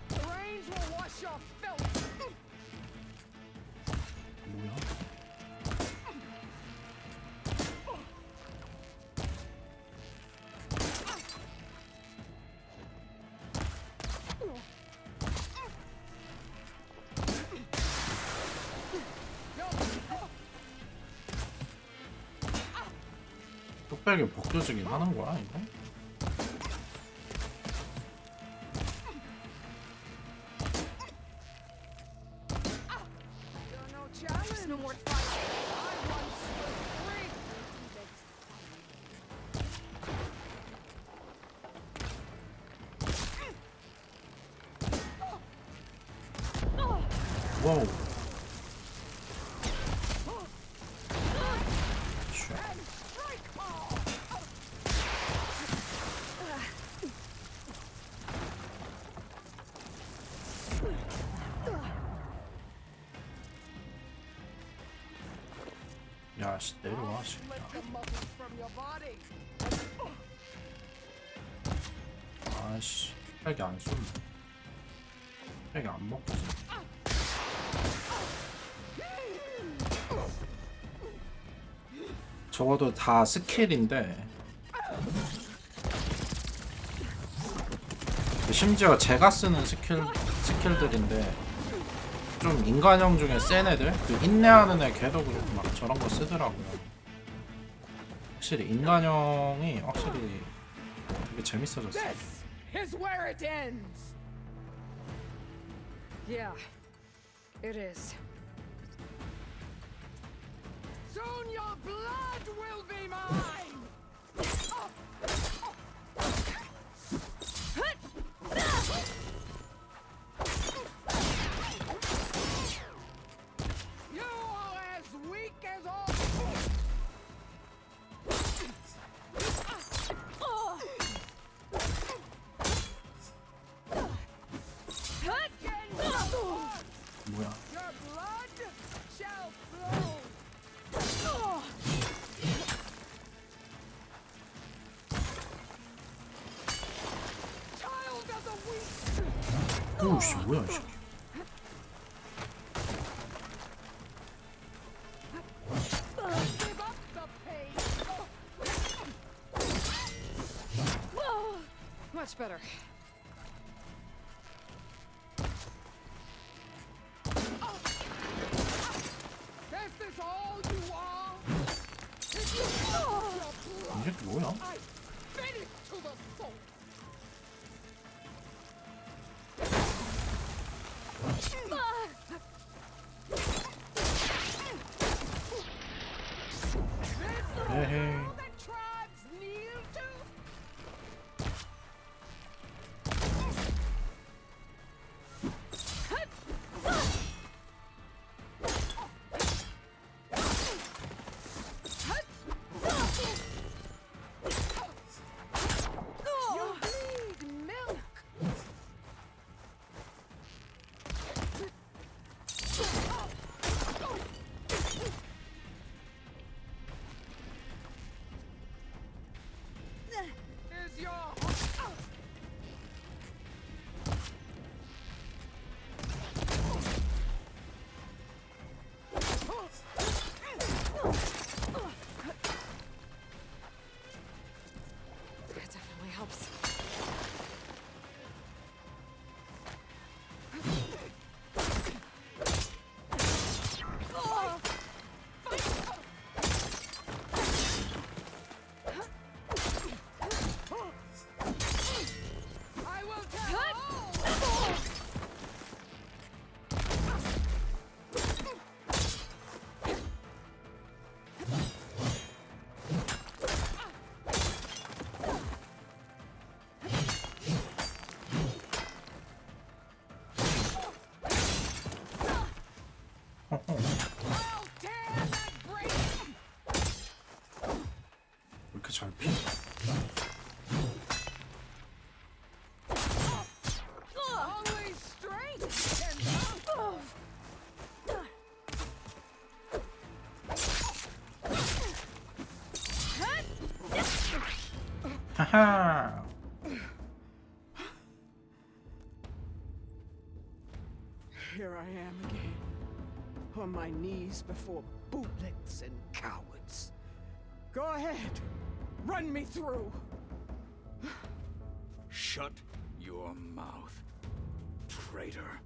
The rains will wash your filth. 뭐야? 뚝배기 복도적인 하는 거야 이거? You're no challenge. There's no more fight. I once stood free. 와우. 야, 씨, 내려와, 씨. Lift the muscles from your body. 아씨, 뚝배기 안 쏜다. 뚝배기 안 먹지. 적어도 다 스킬인데 심지어 제가 쓰는 스킬들인데 좀 인간형 중에 센 애들? 그 인내하는 애 걔도 그렇고 막 저런 거 쓰더라고요. 확실히 인간형이 확실히 되게 재밌어졌어요. This is where it ends. Yeah, it is. Soon your blood will be mine. You are as weak as all. 뭐야? Your blood shall flow. Child of the weak. 오우씨, 뭐야, 이 새끼. Give up the pain. Much better. Is this all you are? 이 새끼 뭐야? I fed it to the soul. 에헤이. The tribes 아하. Here I am again, on my knees before bootlets and cowards. Go ahead, run me through. Shut your mouth, traitor.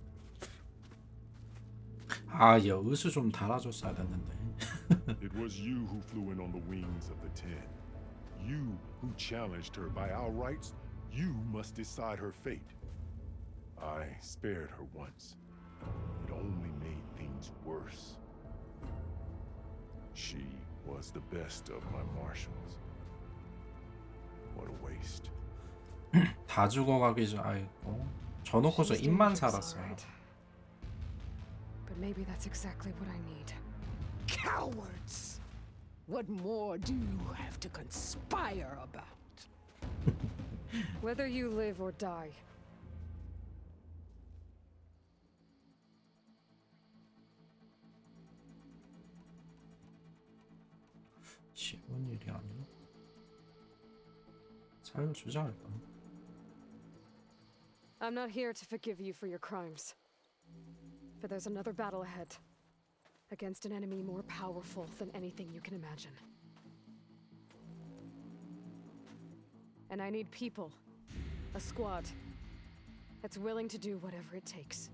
아, 얘 의수 좀 달아줬어야 됐는데. It was you who flew in on the wings of the Ten. You who challenged her by our rights. You must decide her fate. I spared her once. It only made things worse. She was the best of my marshals. What a waste. 다 죽어가기 전 아이고. 저 놓고서 입만 살았어요. But maybe that's exactly what I need. Cowards! What more do you have to conspire about? Whether you live or die. 쉬운 일이 아니야. 살려주자 일단. I'm not here to forgive you for your crimes. But there's another battle ahead. Against an enemy more powerful than anything you can imagine. And I need people. A squad. That's willing to do whatever it takes.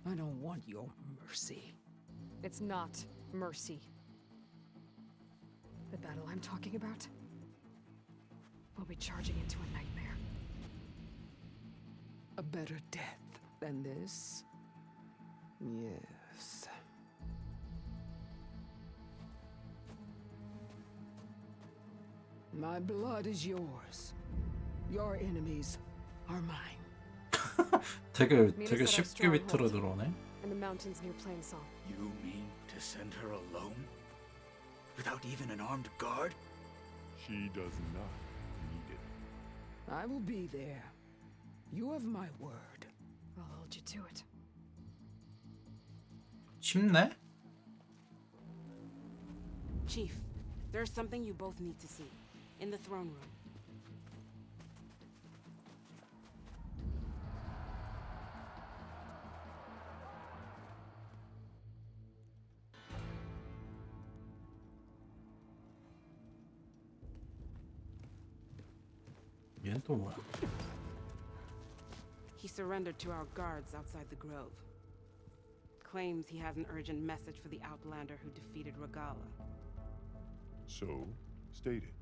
I don't want your mercy. It's not mercy. The battle I'm talking about will be charging into a nightmare. A better death than this? Yes. My blood is yours. Your enemies are mine. 되게 쉽게 밑으로 들어오네. In the mountains near Plainsong. You mean to send her alone? Without even an armed guard? She does not need it. I will be there. You have my word. I'll hold you to it. 쉽네? Chief, there's something you both need to see. In the throne room. 얘는 또 뭐야? He surrendered to our guards outside the grove. Claims he has an urgent message for the Outlander who defeated Regala. So, state it.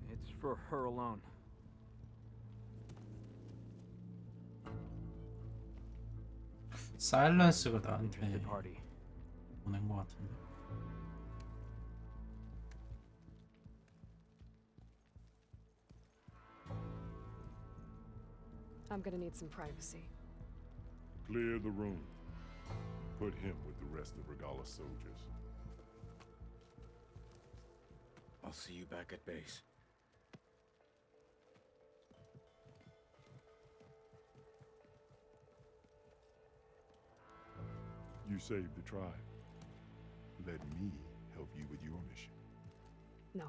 It's for her alone. 사일런스가 나한테 The party. 보낸 것 같은데. I'm gonna need some privacy. Clear the room. Put him with the rest of Regala's soldiers. I'll see you back at base. You saved the tribe. Let me help you with your mission. No.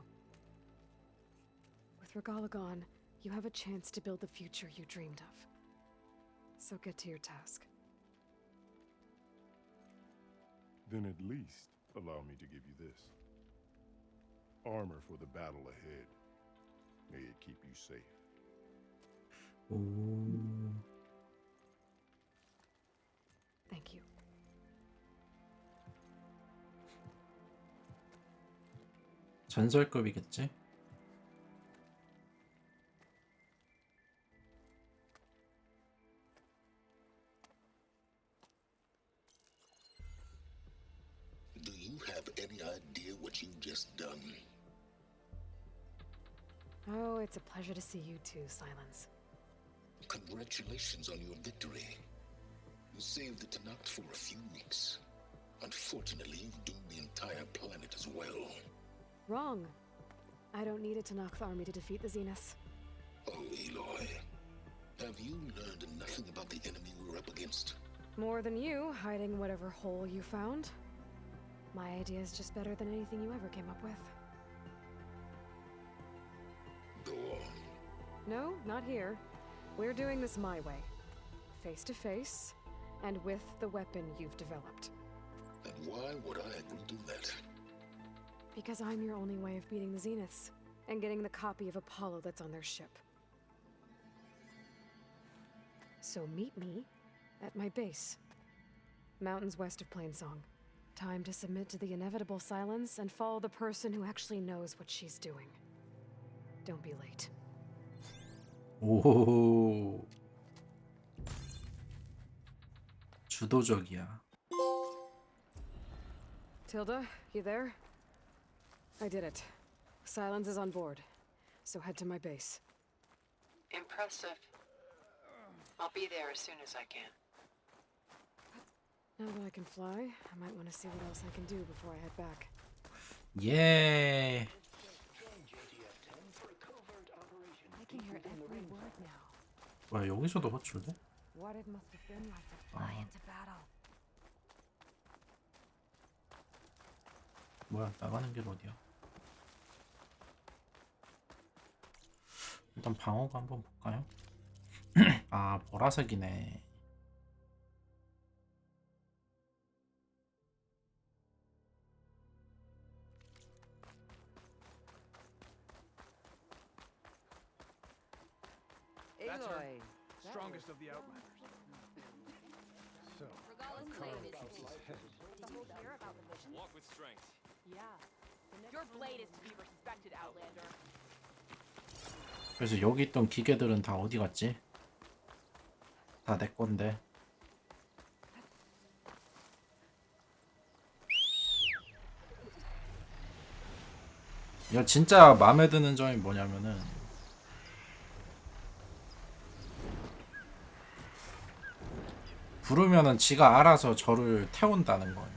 With Regala gone, you have a chance to build the future you dreamed of. So get to your task. Then at least allow me to give you this. Armor for the battle ahead. May it keep you safe. 오. Thank you. 전설급이겠지? Do you have any idea what you've just done? Oh, it's a pleasure to see you too, Silence. Congratulations on your victory. You saved the Tanakh for a few weeks. Unfortunately, you've doomed the entire planet as well. Wrong. I don't need a Tanakh army to defeat the Zeniths. Oh, Aloy. Have you learned nothing about the enemy we're up against? More than you, hiding whatever hole you found. My idea is just better than anything you ever came up with. Go No, not here. We're doing this my way. Face to face, and with the weapon you've developed. And why would I agree to that? Because I'm your only way of beating the Zeniths, and getting the copy of Apollo that's on their ship. So meet me at my base. Mountains west of Plainsong. Time to submit to the inevitable silence and follow the person who actually knows what she's doing. Don't be late. 오. 주도적이야. Tilda, you there? I did it. Silence is on board, so head to my base. Impressive. I'll be there as soon as I can. Now that I can fly, I might want to see what else I can do before I head back. 예. I can hear every word now. 뭐야 여기서도 호출돼? What it must have been like to fly into battle. 뭐야 나가는 길 어디야? 일단 방어가 한번 볼까요? 아 보라색이네. That's her. Aloy. Strongest of the Outlanders. So, Regala's Carl blade is keeps his head. Did you hear about the mission? Walk with strength. Yeah. Your blade is to be respected, Outlander. 그래서 여기 있던 기계들은 다 어디 갔지? 다 내 건데. 이거 진짜 마음에 드는 점이 뭐냐면은 부르면은 지가 알아서 저를 태운다는 거예요.